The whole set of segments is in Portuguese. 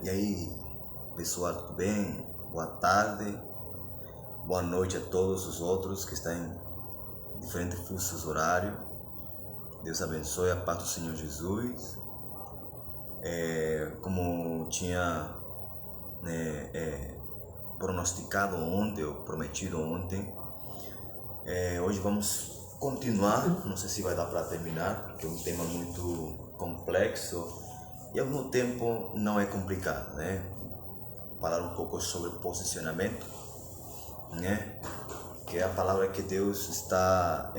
E aí, pessoal, tudo bem? Boa tarde, boa noite a todos os outros que estão em diferentes fusos horários. Deus abençoe, a paz do Senhor Jesus. Como tinha pronosticado ontem, ou prometido ontem, hoje vamos continuar. Não sei se vai dar para terminar, porque é um tema muito complexo e ao mesmo tempo não é complicado, né? Falar um pouco sobre posicionamento, né? Que é a palavra que Deus está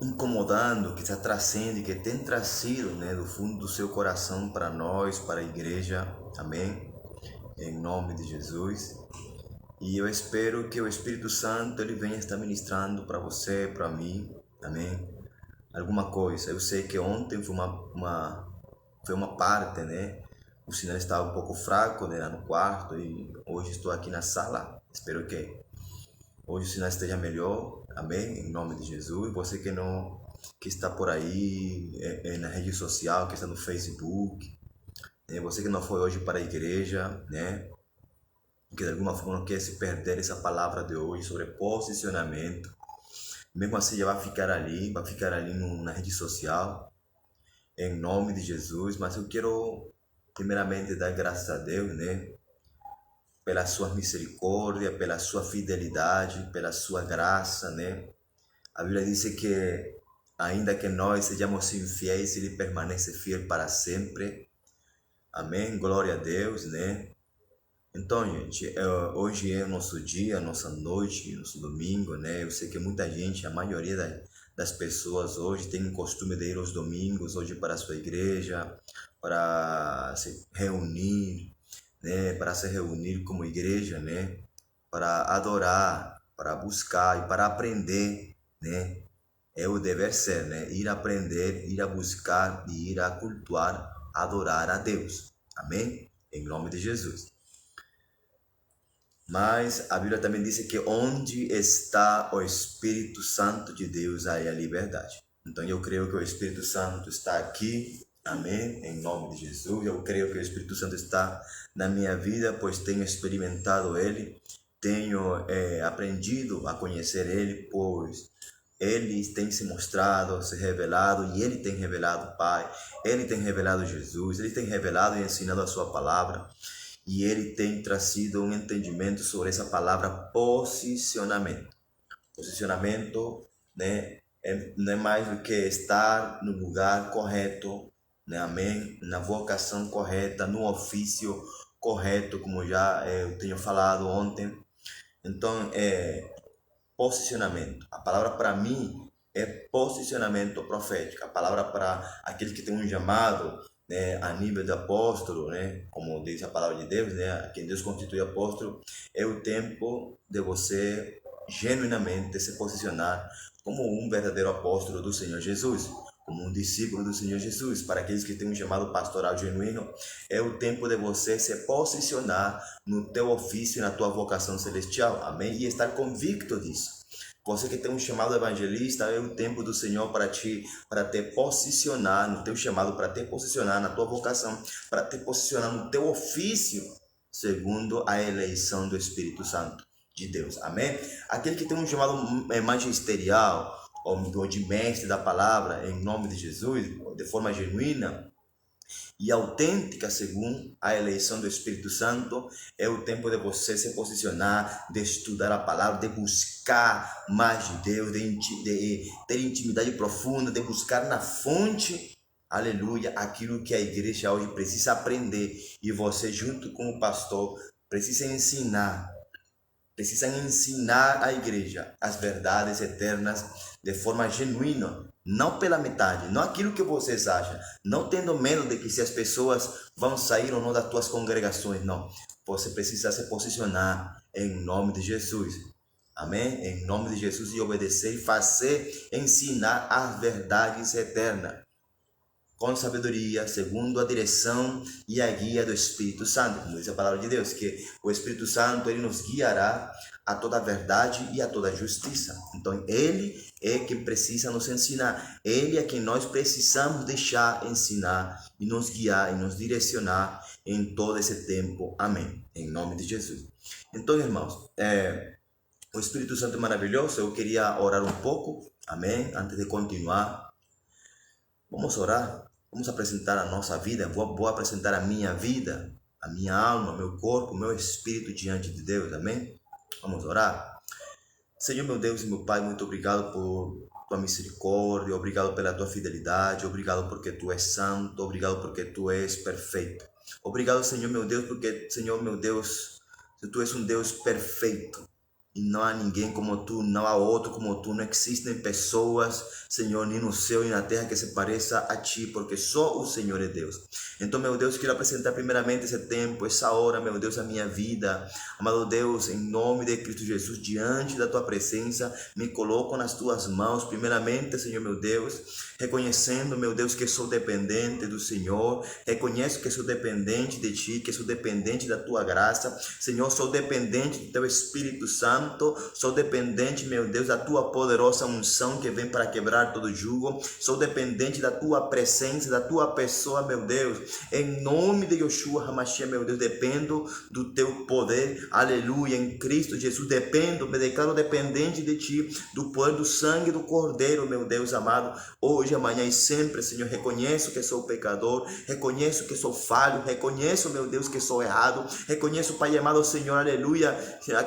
incomodando, que está trazendo e que tem trazido, né, do fundo do seu coração para nós, para a igreja. Amém? Em nome de Jesus. E eu espero que o Espírito Santo ele venha estar ministrando para você, para mim. Amém? Alguma coisa. Eu sei que ontem foi uma parte, né? O sinal estava um pouco fraco, né, lá no quarto, e hoje estou aqui na sala. Espero que hoje o sinal esteja melhor. Amém? Em nome de Jesus. Você que está por aí na rede social, que está no Facebook, você que não foi hoje para a igreja, né? Que de alguma forma não quer se perder essa palavra de hoje sobre posicionamento. Mesmo assim já vai ficar ali na rede social, em nome de Jesus. Mas eu quero primeiramente dar graças a Deus, né? Pela sua misericórdia, pela sua fidelidade, pela sua graça, né? A Bíblia diz que ainda que nós sejamos infiéis, Ele permanece fiel para sempre. Amém? Glória a Deus, né? Então, gente, hoje é o nosso dia, nossa noite, nosso domingo, né? Eu sei que muita gente, a maioria das pessoas hoje tem o costume de ir aos domingos, hoje para a sua igreja, para se reunir, né? Para se reunir como igreja, né? Para adorar, para buscar e para aprender, né? É o dever ser, né? Ir aprender, ir a buscar e ir a cultuar, adorar a Deus. Amém? Em nome de Jesus. Mas a Bíblia também diz que onde está o Espírito Santo de Deus, aí a liberdade. Então eu creio que o Espírito Santo está aqui, amém, em nome de Jesus. Eu creio que o Espírito Santo está na minha vida, pois tenho experimentado Ele, tenho aprendido a conhecer Ele, pois Ele tem se mostrado, se revelado, e Ele tem revelado o Pai, Ele tem revelado Jesus, Ele tem revelado e ensinado a sua palavra. E ele tem trazido um entendimento sobre essa palavra posicionamento. Posicionamento, né, não é mais do que estar no lugar correto, né, amém? Na vocação correta, no ofício correto, como já eu tenho falado ontem. Então, posicionamento. A palavra para mim é posicionamento profético. A palavra para aquele que tem um chamado, né, a nível de apóstolo, né, como diz a palavra de Deus, né, quem Deus constitui apóstolo, é o tempo de você genuinamente se posicionar como um verdadeiro apóstolo do Senhor Jesus, como um discípulo do Senhor Jesus. Para aqueles que têm um chamado pastoral genuíno, é o tempo de você se posicionar no teu ofício e na tua vocação celestial, amém? E estar convicto disso. Você que tem um chamado evangelista, é o tempo do Senhor para te posicionar no teu chamado, para te posicionar na tua vocação, para te posicionar no teu ofício, segundo a eleição do Espírito Santo de Deus, amém? Aquele que tem um chamado magisterial, ou de mestre da palavra, em nome de Jesus, de forma genuína e autêntica, segundo a eleição do Espírito Santo, é o tempo de você se posicionar, de estudar a palavra, de buscar mais de Deus, de ter intimidade profunda, de buscar na fonte, aleluia, aquilo que a igreja hoje precisa aprender, e você junto com o pastor precisam ensinar a igreja as verdades eternas de forma genuína, não pela metade, não aquilo que vocês acham, não tendo medo de que se as pessoas vão sair ou não das tuas congregações, não. Você precisa se posicionar em nome de Jesus, amém? Em nome de Jesus, e obedecer e fazer, ensinar as verdades eternas. com sabedoria, segundo a direção e a guia do Espírito Santo, como diz a palavra de Deus, que o Espírito Santo ele nos guiará a toda a verdade e a toda a justiça. Então, ele é quem precisa nos ensinar, ele é quem nós precisamos deixar ensinar e nos guiar e nos direcionar em todo esse tempo. Amém. Em nome de Jesus. Então, irmãos, o Espírito Santo é maravilhoso. Eu queria orar um pouco, amém, antes de continuar. Vamos orar. Vamos apresentar a nossa vida, vou apresentar a minha vida, a minha alma, meu corpo, meu espírito diante de Deus, amém? Vamos orar? Senhor, meu Deus e meu Pai, muito obrigado por tua misericórdia, obrigado pela tua fidelidade, obrigado porque tu és santo, obrigado porque tu és perfeito. Obrigado, Senhor, meu Deus, porque, Senhor, meu Deus, tu és um Deus perfeito. E não há ninguém como tu, não há outro como tu, não existem pessoas, Senhor, nem no céu nem na terra que se pareça a ti, porque só o Senhor é Deus. Então, meu Deus, quero apresentar primeiramente esse tempo, essa hora, meu Deus, a minha vida. Amado Deus, em nome de Cristo Jesus, diante da tua presença, me coloco nas tuas mãos, primeiramente, Senhor, meu Deus, reconhecendo, meu Deus, que sou dependente do Senhor, reconheço que sou dependente de ti, que sou dependente da tua graça, Senhor, sou dependente do teu Espírito Santo, sou dependente, meu Deus, da tua poderosa unção que vem para quebrar todo jugo, sou dependente da tua presença, da tua pessoa, meu Deus, em nome de Yeshua HaMashiach, meu Deus, dependo do teu poder, aleluia, em Cristo Jesus, dependo, me declaro dependente de ti, do poder do sangue do Cordeiro, meu Deus amado, hoje, amanhã e sempre, Senhor, reconheço que sou pecador, reconheço que sou falho, reconheço, meu Deus, que sou errado, reconheço, Pai amado, Senhor, aleluia,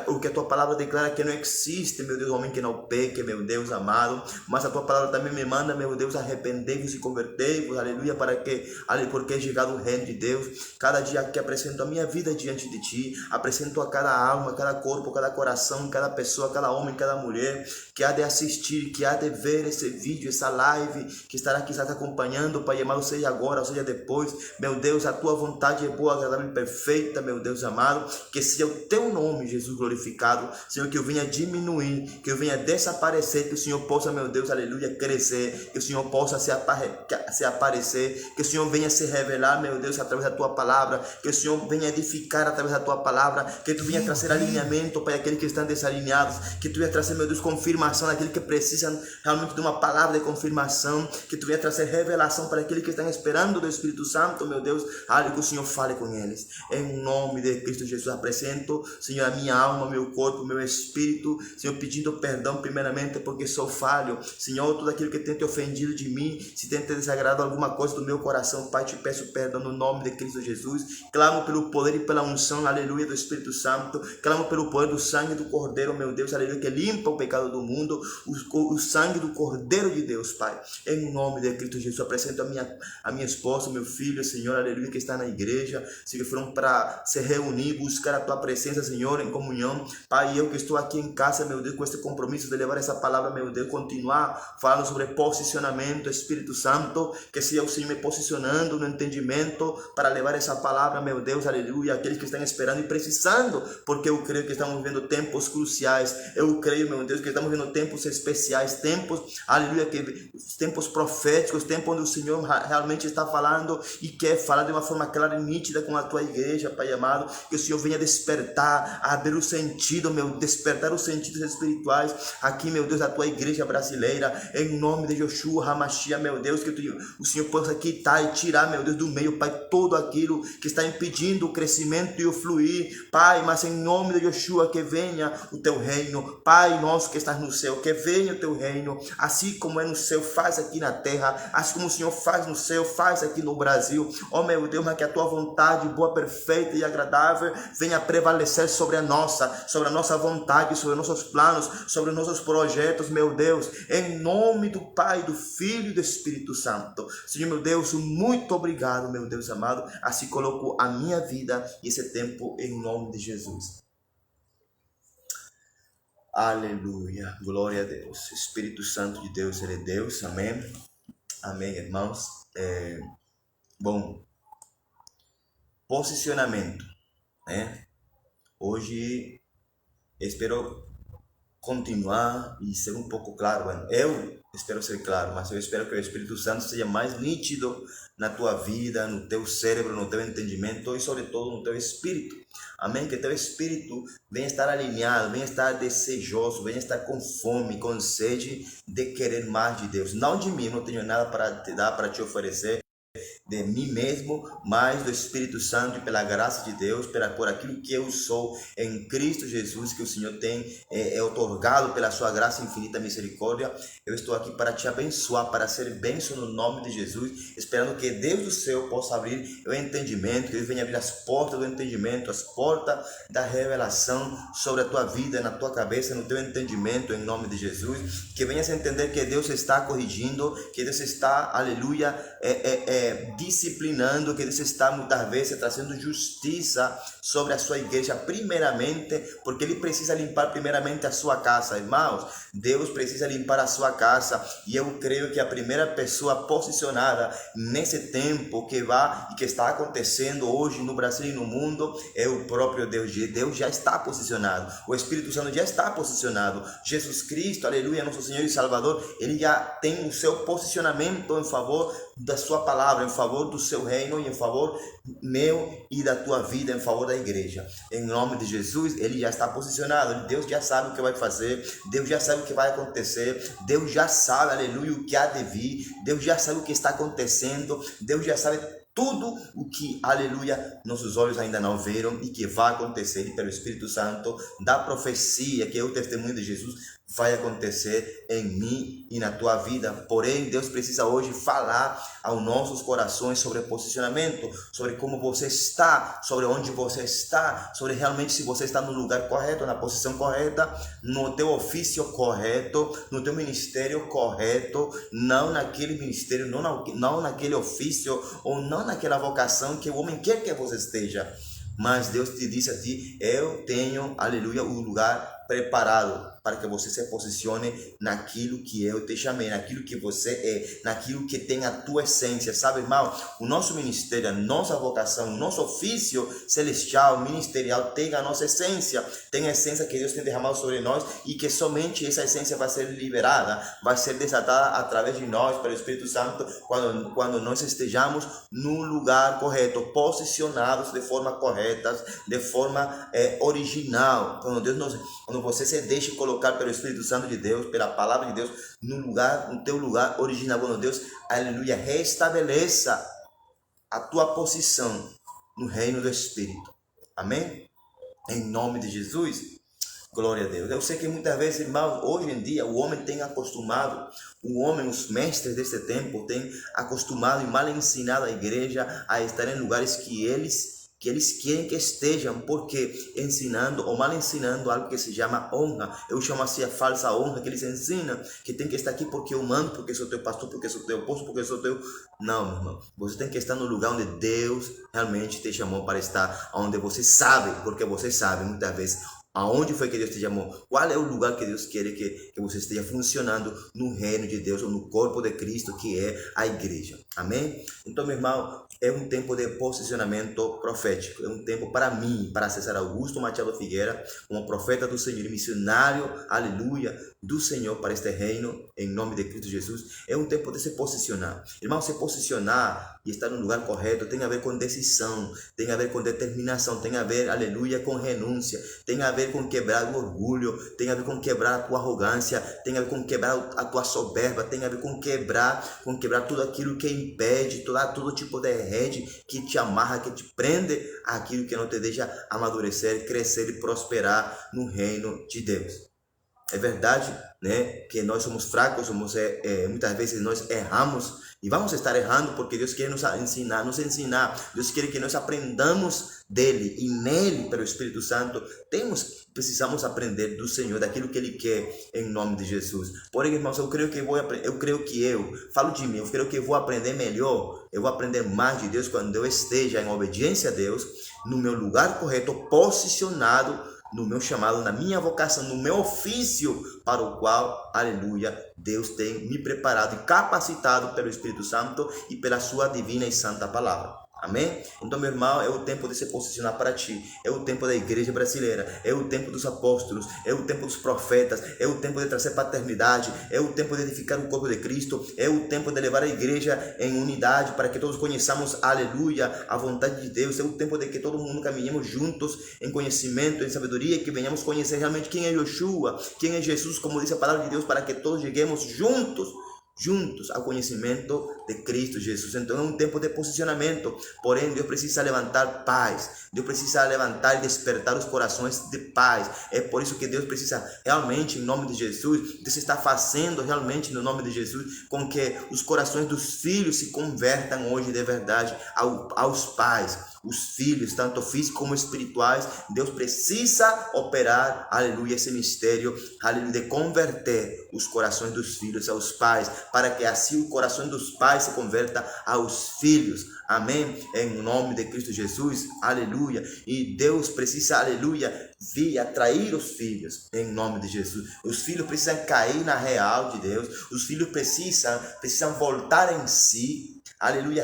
o que a tua palavra declara que não existe, meu Deus, homem que não peque, meu Deus amado, mas a tua palavra também me manda, meu Deus, arrependei-vos e convertei-vos, aleluia, porque é chegado o reino de Deus. Cada dia que apresento a minha vida diante de ti, apresento a cada alma, cada corpo, cada coração, cada pessoa, cada homem, cada mulher que há de assistir, que há de ver esse vídeo, essa live, que estará aqui acompanhando, Pai amado, seja agora, ou seja depois, meu Deus, a tua vontade é boa, agradável e perfeita, meu Deus amado, que seja o teu nome, Jesus, glorificado, Senhor, que eu venha diminuir, que eu venha desaparecer, que o Senhor possa, meu Deus, aleluia, crescer, que o Senhor possa se aparecer, que o Senhor venha se revelar, meu Deus, através da tua palavra, que o Senhor venha edificar através da tua palavra, que tu venha trazer alinhamento para aqueles que estão desalinhados, que tu venha trazer, meu Deus, confirmação daqueles que precisam realmente de uma palavra de confirmação, que tu venha trazer revelação para aqueles que estão esperando do Espírito Santo, meu Deus, que o Senhor fale com eles, em nome de Cristo Jesus, apresento, Senhor, a minha alma, meu corpo, meu espírito, Senhor, pedindo perdão primeiramente porque sou falho, Senhor, tudo aquilo que tem te ofendido de mim, se tem te desagradado alguma coisa do meu coração, Pai, te peço perdão no nome de Cristo Jesus, clamo pelo poder e pela unção, aleluia, do Espírito Santo, clamo pelo poder do sangue do Cordeiro, meu Deus, aleluia, que limpa o pecado do mundo, o sangue do Cordeiro de Deus, Pai, em nome de Cristo Jesus, apresento a minha esposa, meu filho, Senhor, aleluia, que está na igreja, se foram para se reunir, buscar a tua presença, Senhor, em comunhão, Pai, eu que estou aqui em casa, meu Deus, com este compromisso de levar essa palavra, meu Deus, continuar falando sobre posicionamento, Espírito Santo, que seja o Senhor me posicionando no entendimento para levar essa palavra, meu Deus, aleluia, aqueles que estão esperando e precisando, porque eu creio que estamos vivendo tempos cruciais, eu creio, meu Deus, que estamos vivendo tempos especiais, tempos, aleluia, tempos proféticos, tempos onde o Senhor realmente está falando e quer falar de uma forma clara e nítida com a tua igreja, Pai amado, que o Senhor venha despertar, abrir o sentido, meu, despertar os sentidos espirituais aqui, meu Deus, da tua igreja brasileira, em nome de Yeshua HaMashiach, meu Deus, que o Senhor possa quitar e tirar, meu Deus, do meio, Pai, todo aquilo que está impedindo o crescimento e o fluir, Pai, mas em nome de Yeshua, que venha o teu reino, Pai nosso que estás no céu, que venha o teu reino, assim como é no céu, faz aqui na terra, assim como o Senhor faz no céu, faz aqui no Brasil, ó meu Deus, mas que a tua vontade boa, perfeita e agradável venha prevalecer sobre a nossa vontade, sobre nossos planos, sobre nossos projetos, meu Deus, em nome do Pai, do Filho e do Espírito Santo. Senhor, meu Deus, muito obrigado, meu Deus amado, assim coloco a minha vida e esse tempo em nome de Jesus. Aleluia, glória a Deus, Espírito Santo de Deus, Ele é Deus, amém, amém, irmãos. Bom, posicionamento, né? Hoje espero continuar e ser um pouco claro. Eu Espero ser claro, mas eu espero que o Espírito Santo seja mais nítido na tua vida, no teu cérebro, no teu entendimento e sobretudo no teu espírito. Amém? Que teu espírito venha estar alinhado, venha estar desejoso, venha estar com fome, com sede de querer mais de Deus. Não de mim, não tenho nada para te dar, para te oferecer de mim mesmo, mas do Espírito Santo e pela graça de Deus, por aquilo que eu sou em Cristo Jesus, que o Senhor tem otorgado pela sua graça infinita misericórdia. Eu estou aqui para te abençoar, para ser bênção no nome de Jesus, esperando que Deus do céu possa abrir o entendimento, que Ele venha abrir as portas do entendimento, as portas da revelação sobre a tua vida, na tua cabeça, no teu entendimento, em nome de Jesus, que venhas a entender que Deus está corrigindo, que Deus está, aleluia, disciplinando, que Deus está muitas vezes trazendo justiça sobre a sua igreja, primeiramente, porque Ele precisa limpar primeiramente a sua casa. Irmãos, Deus precisa limpar a sua casa, e eu creio que a primeira pessoa posicionada nesse tempo que está acontecendo hoje no Brasil e no mundo é o próprio Deus. Deus já está posicionado, o Espírito Santo já está posicionado, Jesus Cristo, aleluia, nosso Senhor e Salvador, Ele já tem o seu posicionamento em favor da sua palavra, em favor do seu reino e em favor meu e da tua vida, em favor da igreja. Em nome de Jesus, Ele já está posicionado. Deus já sabe o que vai fazer, Deus já sabe o que vai acontecer, Deus já sabe, aleluia, o que há de vir, Deus já sabe o que está acontecendo, Deus já sabe tudo o que, aleluia, nossos olhos ainda não viram e que vai acontecer, e pelo Espírito Santo da profecia, que é o testemunho de Jesus, vai acontecer em mim e na tua vida. Porém, Deus precisa hoje falar aos nossos corações sobre posicionamento, sobre como você está, sobre onde você está, sobre realmente se você está no lugar correto, na posição correta, no teu ofício correto, no teu ministério correto, não naquele ministério, não naquele ofício ou não naquela vocação que o homem quer que você esteja. Mas Deus te disse a ti: eu tenho, aleluia, o lugar preparado para que você se posicione naquilo que eu te chamei, naquilo que você é, naquilo que tem a tua essência. Sabe, irmão, o nosso ministério, a nossa vocação, o nosso ofício celestial, ministerial, tem a nossa essência, tem a essência que Deus tem derramado sobre nós, e que somente essa essência vai ser liberada, vai ser desatada através de nós, pelo Espírito Santo, quando nós estejamos no lugar correto, posicionados de forma correta, de forma original. Quando você se deixa colocar pelo Espírito Santo de Deus, pela palavra de Deus, no teu lugar original, quando Deus, aleluia, restabeleça a tua posição no reino do Espírito. Amém? Em nome de Jesus, glória a Deus. Eu sei que muitas vezes, irmãos, hoje em dia, o homem tem acostumado, os mestres desse tempo têm acostumado e mal ensinado a igreja a estar em lugares que eles querem que estejam, porque ensinando ou mal ensinando algo que se chama honra. Eu chamo assim a falsa honra, que eles ensinam que tem que estar aqui porque eu mando, porque sou teu pastor, porque sou teu apóstolo, porque sou teu... Não, meu irmão, você tem que estar no lugar onde Deus realmente te chamou para estar, onde você sabe, porque você sabe muitas vezes aonde foi que Deus te chamou, qual é o lugar que Deus quer que você esteja funcionando no reino de Deus, ou no corpo de Cristo, que é a igreja. Amém? Então, meu irmão, é um tempo de posicionamento profético, é um tempo para mim, para César Augusto Machado Figueira, como profeta do Senhor, missionário, aleluia, do Senhor para este reino, em nome de Cristo Jesus. É um tempo de se posicionar. Irmão, se posicionar e estar no lugar correto tem a ver com decisão, tem a ver com determinação, tem a ver, aleluia, com renúncia, tem a ver com quebrar o orgulho, tem a ver com quebrar a tua arrogância, tem a ver com quebrar a tua soberba, tem a ver com quebrar tudo aquilo que impede, todo tipo de rede que te amarra, que te prende aquilo que não te deixa amadurecer, crescer e prosperar no reino de Deus. É verdade, né, que nós somos fracos, muitas vezes nós erramos e vamos estar errando, porque Deus quer nos ensinar, Deus quer que nós aprendamos dele, e nele, pelo Espírito Santo, precisamos aprender do Senhor, daquilo que Ele quer, em nome de Jesus. Porém, irmãos, eu creio que falo de mim, eu creio que eu vou aprender melhor, eu vou aprender mais de Deus quando eu esteja em obediência a Deus, no meu lugar correto, posicionado no meu chamado, na minha vocação, no meu ofício, para o qual, aleluia, Deus tem me preparado e capacitado pelo Espírito Santo e pela sua divina e santa palavra. Amém? Então, meu irmão, é o tempo de se posicionar para ti. É o tempo da igreja brasileira. É o tempo dos apóstolos. É o tempo dos profetas. É o tempo de trazer paternidade. É o tempo de edificar o corpo de Cristo. É o tempo de levar a igreja em unidade para que todos conheçamos, aleluia, a vontade de Deus. É o tempo de que todo mundo caminhemos juntos em conhecimento, em sabedoria, que venhamos conhecer realmente quem é Yeshua, quem é Jesus, como diz a palavra de Deus, para que todos cheguemos juntos ao conhecimento de Cristo Jesus. Então é um tempo de posicionamento, porém Deus precisa levantar paz, Deus precisa levantar e despertar os corações de paz. É por isso que Deus precisa realmente, em nome de Jesus, Deus está fazendo realmente no nome de Jesus com que os corações dos filhos se convertam hoje de verdade aos pais. Os filhos, tanto físicos como espirituais, Deus precisa operar, aleluia, esse mistério, aleluia, de converter os corações dos filhos aos pais, para que assim o coração dos pais se converta aos filhos. Amém? Em nome de Cristo Jesus, aleluia. E Deus precisa, aleluia, vir atrair os filhos, em nome de Jesus. Os filhos precisam cair na real de Deus. Os filhos precisam voltar em si, aleluia,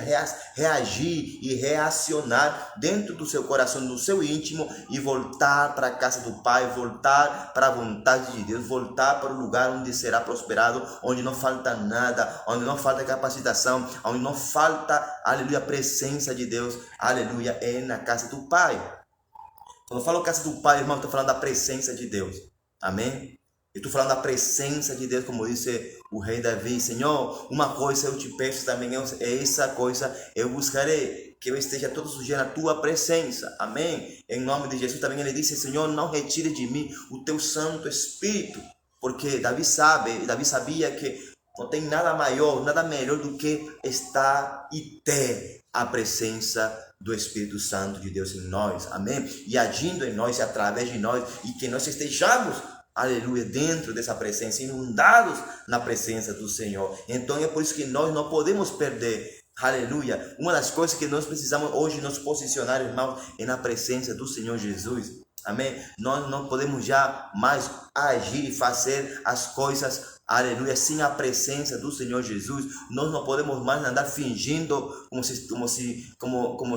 reagir e reacionar dentro do seu coração, do seu íntimo, e voltar para a casa do Pai, voltar para a vontade de Deus, voltar para o lugar onde será prosperado, onde não falta nada, onde não falta capacitação, onde não falta, aleluia, presença de Deus, aleluia, é na casa do Pai. Quando eu falo casa do Pai, irmão, eu estou falando da presença de Deus, amém? Eu estou falando da presença de Deus, como disse o rei Davi: Senhor, uma coisa eu te peço também, essa coisa eu buscarei, que eu esteja todos os dias na tua presença, amém? Em nome de Jesus. Também ele disse: Senhor, não retire de mim o teu Santo Espírito, porque Davi sabia que não tem nada maior, nada melhor do que estar e ter a presença do Espírito Santo de Deus em nós, amém? E agindo em nós e através de nós, e que nós estejamos, aleluia, dentro dessa presença, inundados na presença do Senhor. Então é por isso que nós não podemos perder, aleluia, uma das coisas que nós precisamos hoje nos posicionar, irmãos, é na presença do Senhor Jesus, amém? Nós não podemos já mais agir e fazer as coisas, aleluia, sem a presença do Senhor Jesus. Nós não podemos mais andar fingindo como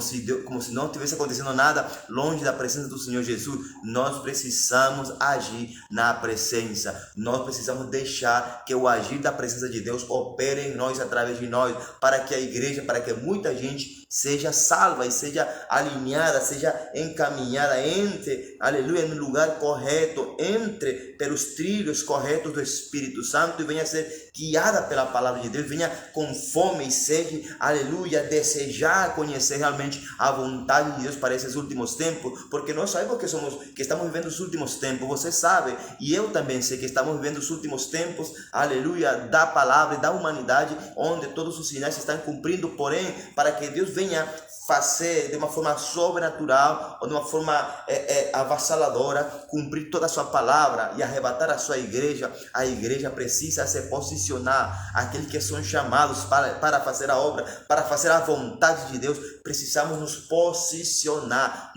se não tivesse acontecendo nada longe da presença do Senhor Jesus. Nós precisamos agir na presença. Nós precisamos deixar que o agir da presença de Deus opere em nós, através de nós, para que a igreja, para que muita gente seja salva e seja alinhada, seja encaminhada, entre, aleluia, no lugar correto, entre pelos trilhos corretos do Espírito Santo, e venha ser guiada pela palavra de Deus, venha com fome e sede, aleluia, desejar conhecer realmente a vontade de Deus para esses últimos tempos, porque nós sabemos que estamos vivendo os últimos tempos. Você sabe, e eu também sei que estamos vivendo os últimos tempos, aleluia, da palavra e da humanidade, onde todos os sinais se estão cumprindo, porém, para que Deus venha fazer de uma forma sobrenatural, ou de uma forma avassaladora, cumprir toda a sua palavra e arrebatar a sua igreja, a igreja precisa se posicionar. Aqueles que são chamados para fazer a obra, para fazer a vontade de Deus, precisamos nos posicionar,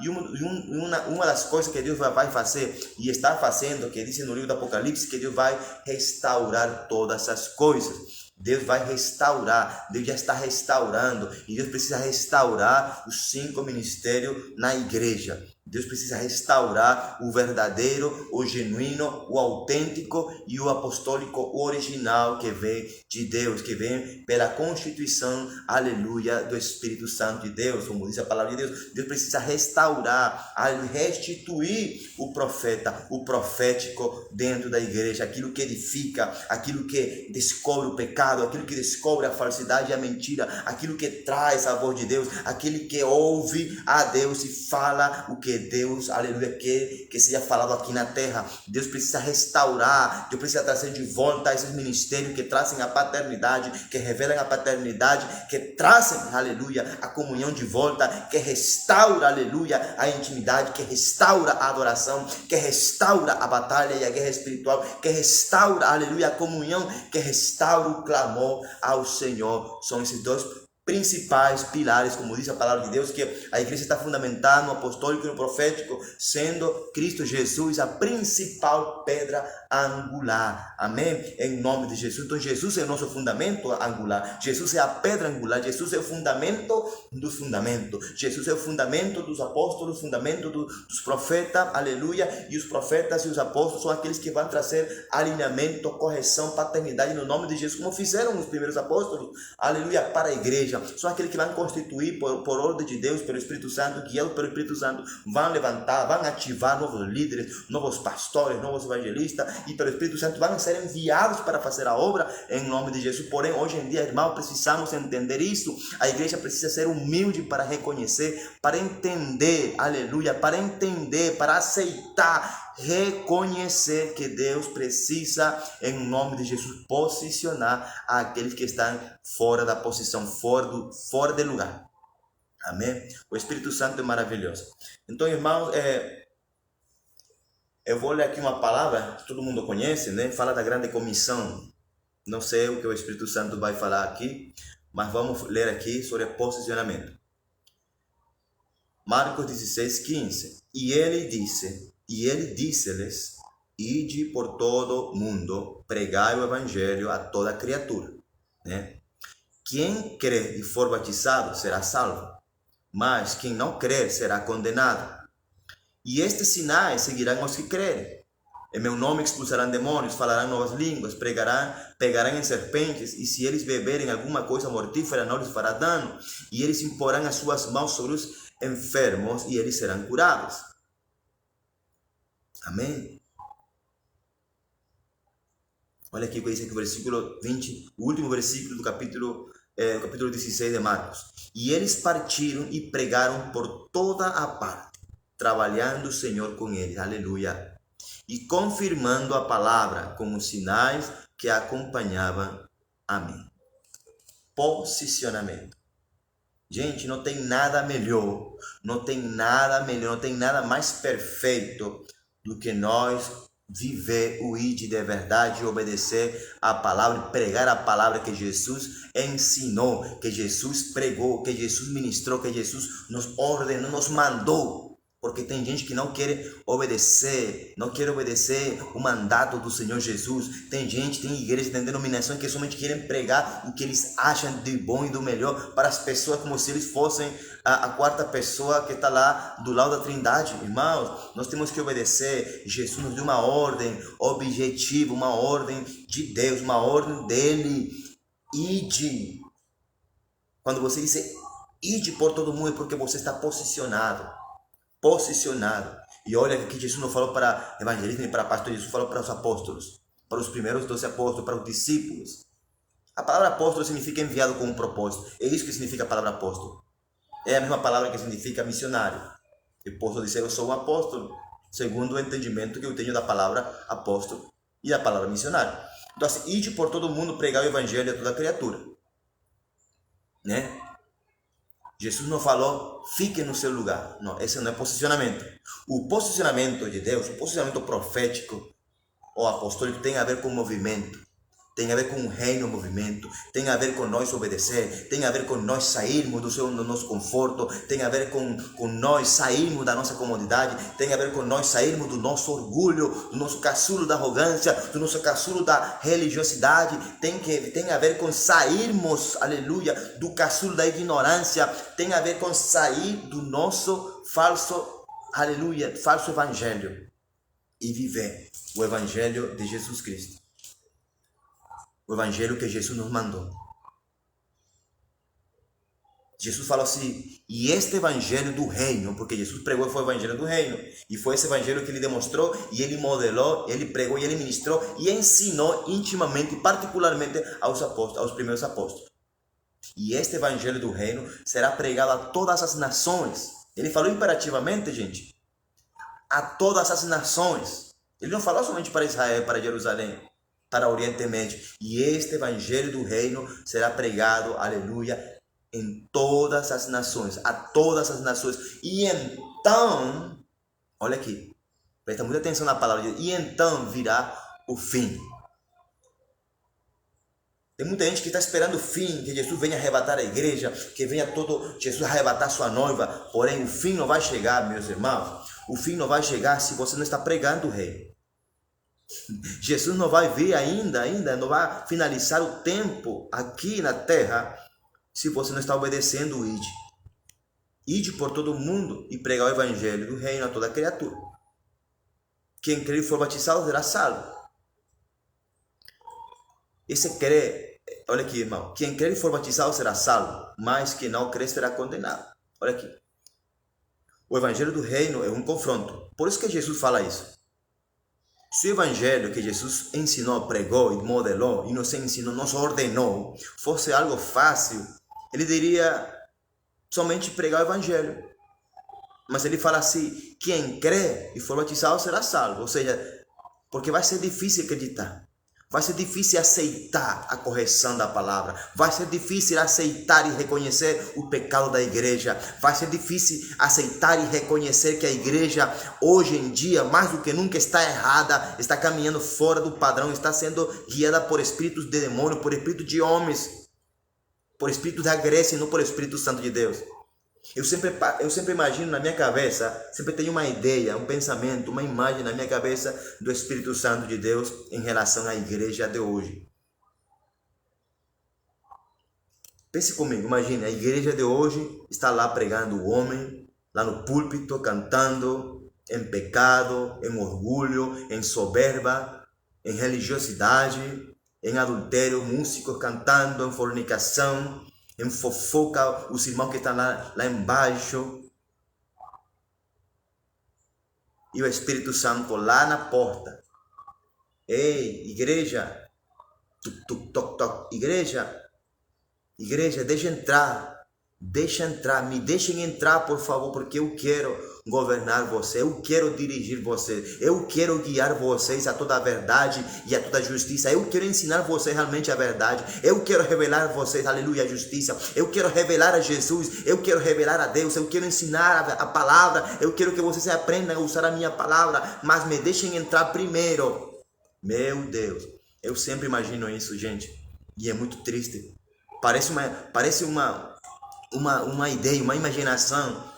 e uma das coisas que Deus vai fazer e está fazendo, que diz no livro do Apocalipse, que Deus vai restaurar todas as coisas. Deus vai restaurar, Deus já está restaurando, e Deus precisa restaurar os 5 ministérios na igreja. Deus precisa restaurar o verdadeiro, o genuíno, o autêntico e o apostólico, o original, que vem de Deus, que vem pela constituição, aleluia, do Espírito Santo de Deus, como diz a palavra de Deus. Deus precisa restaurar, restituir o profeta, o profético dentro da igreja, aquilo que edifica, aquilo que descobre o pecado, aquilo que descobre a falsidade e a mentira, aquilo que traz a voz de Deus, aquele que ouve a Deus e fala o que Deus, aleluia, que seja falado aqui na terra. Deus precisa restaurar, Deus precisa trazer de volta esses ministérios que trazem a paternidade, que revelam a paternidade, que trazem, aleluia, a comunhão de volta, que restaura, aleluia, a intimidade, que restaura a adoração, que restaura a batalha e a guerra espiritual, que restaura, aleluia, a comunhão, que restaura o clamor ao Senhor. São esses dois principais pilares, como diz a palavra de Deus, que a igreja está fundamentada no apostólico e no profético, sendo Cristo Jesus a principal pedra angular. Amém? Em nome de Jesus. Então Jesus é o nosso fundamento angular. Jesus é a pedra angular. Jesus é o fundamento dos fundamentos. Jesus é o fundamento dos apóstolos, fundamento dos profetas. Aleluia. E os profetas e os apóstolos são aqueles que vão trazer alinhamento, correção, paternidade no nome de Jesus, como fizeram os primeiros apóstolos. Aleluia. Para a igreja. São aqueles que vão constituir por ordem de Deus, pelo Espírito Santo, guiados pelo Espírito Santo, vão levantar, vão ativar novos líderes, novos pastores, novos evangelistas, e pelo Espírito Santo vão ser enviados para fazer a obra em nome de Jesus. Porém, hoje em dia, irmão, precisamos entender isso. A igreja precisa ser humilde para reconhecer, para entender, aleluia, para entender, para aceitar, reconhecer que Deus precisa, em nome de Jesus, posicionar aqueles que estão fora da posição, fora do lugar. Amém? O Espírito Santo é maravilhoso. Então, irmãos, eu vou ler aqui uma palavra que todo mundo conhece, né? Fala da grande comissão. Não sei o que o Espírito Santo vai falar aqui, mas vamos ler aqui sobre posicionamento. Marcos 16:15. E ele disse-lhes: ide por todo mundo, pregai o evangelho a toda criatura, né? Quem crer e for batizado será salvo, mas quem não crer será condenado. E estes sinais seguirão os que crerem. Em meu nome expulsarão demônios, falarão novas línguas, pegarão em serpentes, e se eles beberem alguma coisa mortífera não lhes fará dano, e eles imporão as suas mãos sobre os enfermos e eles serão curados. Amém? Olha aqui o que diz aqui o versículo 20, o último versículo do capítulo 16 de Marcos. E eles partiram e pregaram por toda a parte, trabalhando o Senhor com eles. Aleluia. E confirmando a palavra com os sinais que acompanhavam. Amém. Posicionamento. Gente, não tem nada melhor, não tem nada mais perfeito do que nós viver o ide de verdade, obedecer a palavra, pregar a palavra que Jesus ensinou, que Jesus pregou, que Jesus ministrou, que Jesus nos ordenou, nos mandou. Porque tem gente que não quer obedecer o mandato do Senhor Jesus. Tem igrejas, tem denominações que somente querem pregar o que eles acham de bom e do melhor para as pessoas, como se eles fossem a quarta pessoa que está lá do lado da Trindade. Irmãos, nós temos que obedecer. Jesus nos deu uma ordem objetiva, uma ordem de Deus, uma ordem dele. Ide. Quando você diz ide por todo mundo, é porque você está posicionado. E olha que Jesus não falou para evangelistas nem para pastores, Jesus falou para os apóstolos, para os primeiros 12 apóstolos, para os discípulos. A palavra apóstolo significa enviado com um propósito. É isso que significa a palavra apóstolo. É a mesma palavra que significa missionário. Eu posso dizer eu sou um apóstolo, segundo o entendimento que eu tenho da palavra apóstolo e da palavra missionário. Então assim, ide por todo mundo pregar o evangelho a toda criatura, né? Jesus não falou, fique no seu lugar. Não, esse não é posicionamento. O posicionamento de Deus, o posicionamento profético ou apostólico tem a ver com movimento. Tem a ver com o reino movimento, tem a ver com nós obedecer, tem a ver com nós sairmos do nosso conforto, tem a ver com nós sairmos da nossa comodidade, tem a ver com nós sairmos do nosso orgulho, do nosso caçulo da arrogância, do nosso caçulo da religiosidade, tem a ver com sairmos, aleluia, do caçulo da ignorância, tem a ver com sair do nosso falso, aleluia, falso evangelho e viver o evangelho de Jesus Cristo. O evangelho que Jesus nos mandou. Jesus falou assim, e este evangelho do reino, porque Jesus pregou foi o evangelho do reino, e foi esse evangelho que ele demonstrou, e ele modelou, ele pregou, e ele ministrou, e ensinou intimamente, particularmente aos apóstolos, aos primeiros apóstolos. E este evangelho do reino será pregado a todas as nações. Ele falou imperativamente, gente, a todas as nações. Ele não falou somente para Israel, para Jerusalém, para o Oriente Médio. E este evangelho do reino será pregado, aleluia, em todas as nações, a todas as nações. E então, olha aqui, presta muita atenção na palavra, e então virá o fim. Tem muita gente que está esperando o fim, que Jesus venha arrebatar a igreja, que venha Jesus arrebatar sua noiva. Porém, o fim não vai chegar, meus irmãos. O fim não vai chegar se você não está pregando o reino. Jesus não vai vir ainda não vai finalizar o tempo aqui na terra se você não está obedecendo o ide. Ide por todo mundo e pregar o evangelho do reino a toda criatura. Quem crer e for batizado será salvo. Esse crer, olha aqui, irmão. Quem crer e for batizado será salvo, mas quem não crer será condenado. Olha aqui. O evangelho do reino é um confronto. Por isso que Jesus fala isso. Se o evangelho que Jesus ensinou, pregou e modelou e nos ensinou, nos ordenou, fosse algo fácil, ele diria somente pregar o evangelho. Mas ele fala assim, quem crê e for batizado será salvo. Ou seja, porque vai ser difícil acreditar. Vai ser difícil aceitar a correção da palavra. Vai ser difícil aceitar e reconhecer o pecado da igreja. Vai ser difícil aceitar e reconhecer que a igreja, hoje em dia, mais do que nunca, está errada, está caminhando fora do padrão, está sendo guiada por espíritos de demônio, por espíritos de homens, por espíritos da Grécia e não por Espírito Santo de Deus. Eu sempre imagino na minha cabeça, sempre tenho uma ideia, um pensamento, uma imagem na minha cabeça do Espírito Santo de Deus em relação à igreja de hoje. Pense comigo, imagine, a igreja de hoje está lá pregando o homem, lá no púlpito, cantando, em pecado, em orgulho, em soberba, em religiosidade, em adultério, músicos cantando, em fornicação, em fofoca, os irmãos que estão lá embaixo. E o Espírito Santo lá na porta. Ei, igreja, tuc, toc, toc, igreja, deixa entrar, me deixem entrar, por favor, porque eu quero governar você, eu quero dirigir você, eu quero guiar vocês a toda a verdade e a toda a justiça, eu quero ensinar vocês realmente a verdade, eu quero revelar a vocês, aleluia, a justiça, eu quero revelar a Jesus, eu quero revelar a Deus, eu quero ensinar a palavra, eu quero que vocês aprendam a usar a minha palavra, mas me deixem entrar primeiro. Meu Deus, eu sempre imagino isso, gente, e é muito triste. Parece uma ideia, uma imaginação,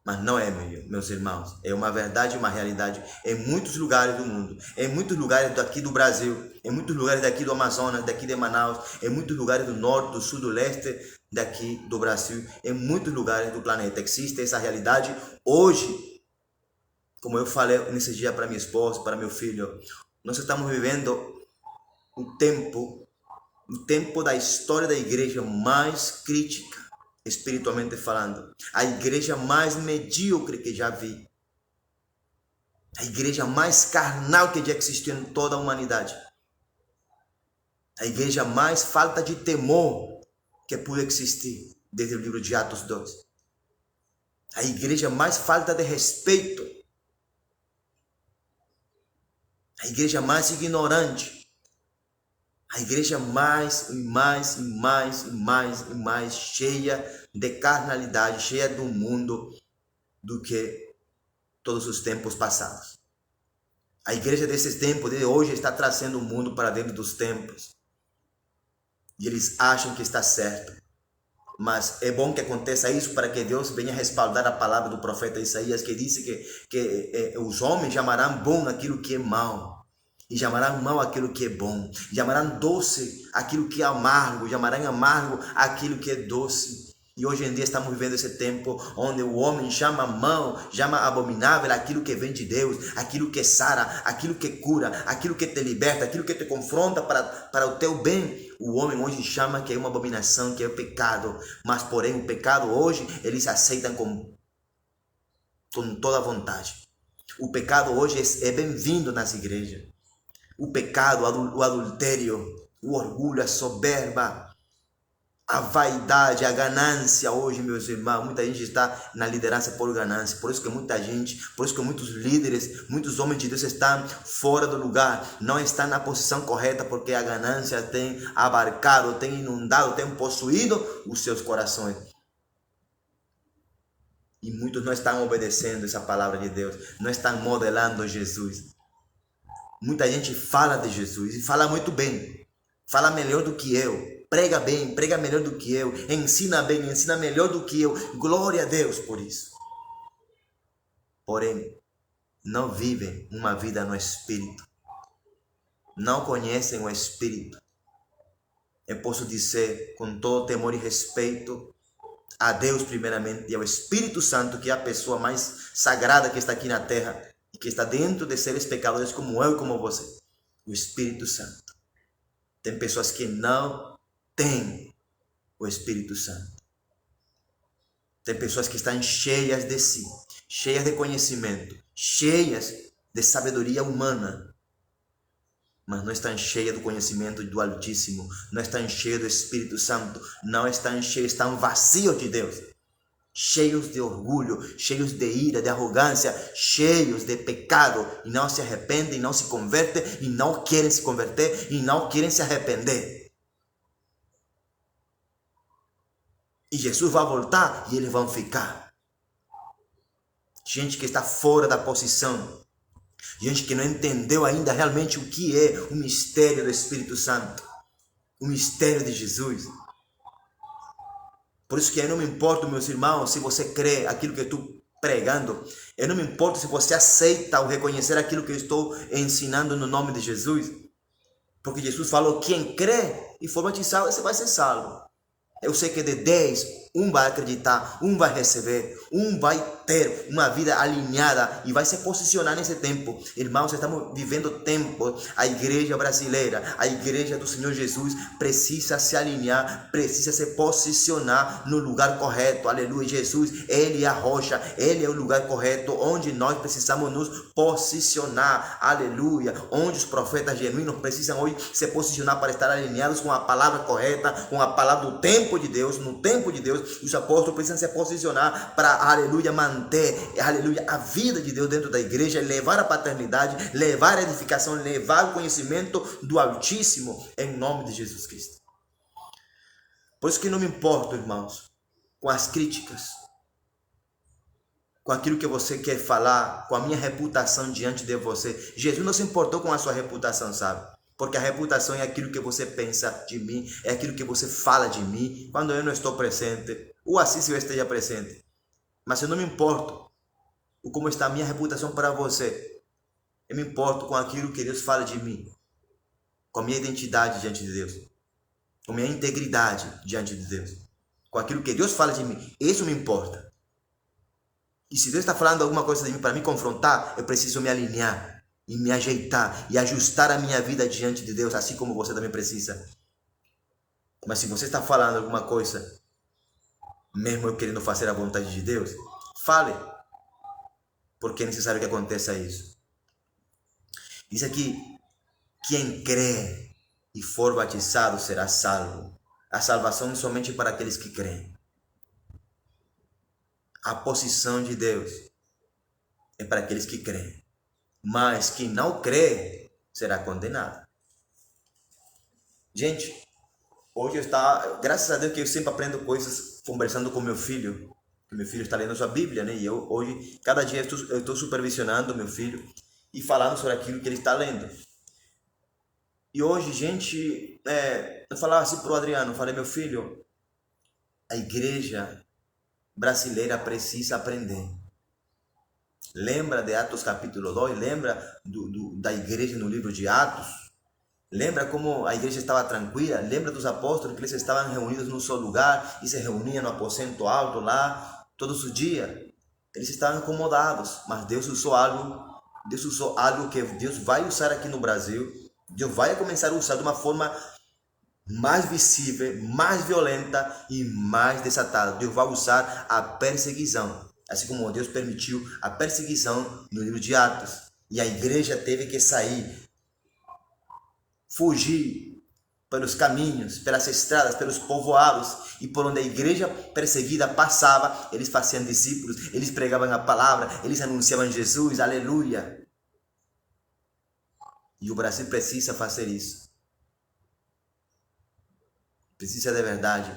mas não é, meus irmãos. É uma verdade, uma realidade em muitos lugares do mundo, em muitos lugares daqui do Brasil, em muitos lugares daqui do Amazonas, daqui de Manaus, em muitos lugares do norte, do sul, do leste daqui do Brasil, em muitos lugares do planeta. Existe essa realidade hoje. Como eu falei nesse dia para minha esposa, para meu filho, nós estamos vivendo o tempo da história da igreja mais crítica, espiritualmente falando. A igreja mais medíocre que já vi. A igreja mais carnal que já existiu em toda a humanidade. A igreja mais falta de temor que pudo existir desde o livro de Atos 2. A igreja mais falta de respeito. A igreja mais ignorante. A igreja mais cheia de carnalidade, cheia do mundo do que todos os tempos passados. A igreja desses tempos, de hoje, está trazendo o mundo para dentro dos tempos. E eles acham que está certo. Mas é bom que aconteça isso para que Deus venha respaldar a palavra do profeta Isaías, que disse que os homens chamarão bom aquilo que é mau. E chamarão mal aquilo que é bom, chamarão doce aquilo que é amargo, chamarão amargo aquilo que é doce. E hoje em dia estamos vivendo esse tempo onde o homem chama mal, chama abominável aquilo que vem de Deus, aquilo que sara, aquilo que cura, aquilo que te liberta, aquilo que te confronta para o teu bem. O homem hoje chama que é uma abominação, que é pecado, mas porém o pecado hoje eles aceitam com toda a vontade. O pecado hoje é bem-vindo nas igrejas. O pecado, o adultério, o orgulho, a soberba, a vaidade, a ganância. Hoje, meus irmãos, muita gente está na liderança por ganância. Por isso que muitos líderes, muitos homens de Deus estão fora do lugar, não estão na posição correta, porque a ganância tem abarcado, tem inundado, tem possuído os seus corações. E muitos não estão obedecendo essa palavra de Deus, não estão modelando Jesus. Muita gente fala de Jesus e fala muito bem, fala melhor do que eu, prega bem, prega melhor do que eu, ensina bem, ensina melhor do que eu, glória a Deus por isso. Porém, não vivem uma vida no Espírito, não conhecem o Espírito. Eu posso dizer com todo temor e respeito a Deus primeiramente e ao Espírito Santo, que é a pessoa mais sagrada que está aqui na terra e que está dentro de seres pecadores como eu e como você. O Espírito Santo. Tem pessoas que não têm o Espírito Santo. Tem pessoas que estão cheias de si, cheias de conhecimento, cheias de sabedoria humana, mas não estão cheias do conhecimento do Altíssimo, não estão cheias do Espírito Santo, não estão cheias, estão vazios de Deus, cheios de orgulho, cheios de ira, de arrogância, cheios de pecado, e não se arrependem, não se convertem, e não querem se converter, e não querem se arrepender. E Jesus vai voltar e eles vão ficar. Gente que está fora da posição. Gente que não entendeu ainda realmente o que é o mistério do Espírito Santo. O mistério de Jesus. Por isso que eu não me importo, meus irmãos, se você crê aquilo que eu estou pregando. Eu não me importo se você aceita ou reconhecer aquilo que eu estou ensinando no nome de Jesus. Porque Jesus falou, quem crê e for batizado, você vai ser salvo. Eu sei que de 10, um vai acreditar, um vai receber, um vai ter uma vida alinhada e vai se posicionar nesse tempo. Irmãos, estamos vivendo tempo. A igreja brasileira, a igreja do Senhor Jesus precisa se alinhar, precisa se posicionar no lugar correto. Aleluia. Jesus, Ele é a rocha, Ele é o lugar correto onde nós precisamos nos posicionar. Aleluia. Onde os profetas genuínos precisam hoje se posicionar para estar alinhados com a palavra correta, com a palavra do tempo de Deus. No tempo de Deus, os apóstolos precisam se posicionar para, aleluia, manter, aleluia, a vida de Deus dentro da igreja, levar a paternidade, levar a edificação, levar o conhecimento do Altíssimo em nome de Jesus Cristo. Por isso que não me importo, irmãos, com as críticas, com aquilo que você quer falar, com a minha reputação diante de você. Jesus não se importou com a sua reputação, sabe? Porque a reputação é aquilo que você pensa de mim, é aquilo que você fala de mim, quando eu não estou presente, ou assim se eu esteja presente. Mas eu não me importo com como está a minha reputação para você. Eu me importo com aquilo que Deus fala de mim, com a minha identidade diante de Deus, com a minha integridade diante de Deus, com aquilo que Deus fala de mim. Isso me importa. E se Deus está falando alguma coisa de mim para me confrontar, eu preciso me alinhar e me ajeitar e ajustar a minha vida diante de Deus, assim como você também precisa. Mas se você está falando alguma coisa, mesmo eu querendo fazer a vontade de Deus, fale, porque é necessário que aconteça isso. Diz aqui, quem crê e for batizado será salvo. A salvação é somente para aqueles que creem. A posição de Deus é para aqueles que creem. Mas quem não crê será condenado. Gente, hoje graças a Deus que eu sempre aprendo coisas conversando com meu filho. Meu filho está lendo sua Bíblia, né? E eu hoje, cada dia eu estou supervisionando meu filho e falando sobre aquilo que ele está lendo. E hoje, gente, eu falava assim para o Adriano, eu falei, meu filho, a igreja brasileira precisa aprender. Lembra de Atos capítulo 2? Lembra da igreja no livro de Atos? Lembra como a igreja estava tranquila? Lembra dos apóstolos que eles estavam reunidos num só lugar e se reuniam no aposento alto lá todos os dias? Eles estavam incomodados, mas Deus usou algo que Deus vai usar aqui no Brasil. Deus vai começar a usar de uma forma mais visível, mais violenta e mais desatada. Deus vai usar a perseguição. Assim como Deus permitiu a perseguição no livro de Atos. E a igreja teve que sair, fugir pelos caminhos, pelas estradas, pelos povoados. E por onde a igreja perseguida passava, eles faziam discípulos, eles pregavam a palavra, eles anunciavam Jesus, aleluia. E o Brasil precisa fazer isso. Precisa de verdade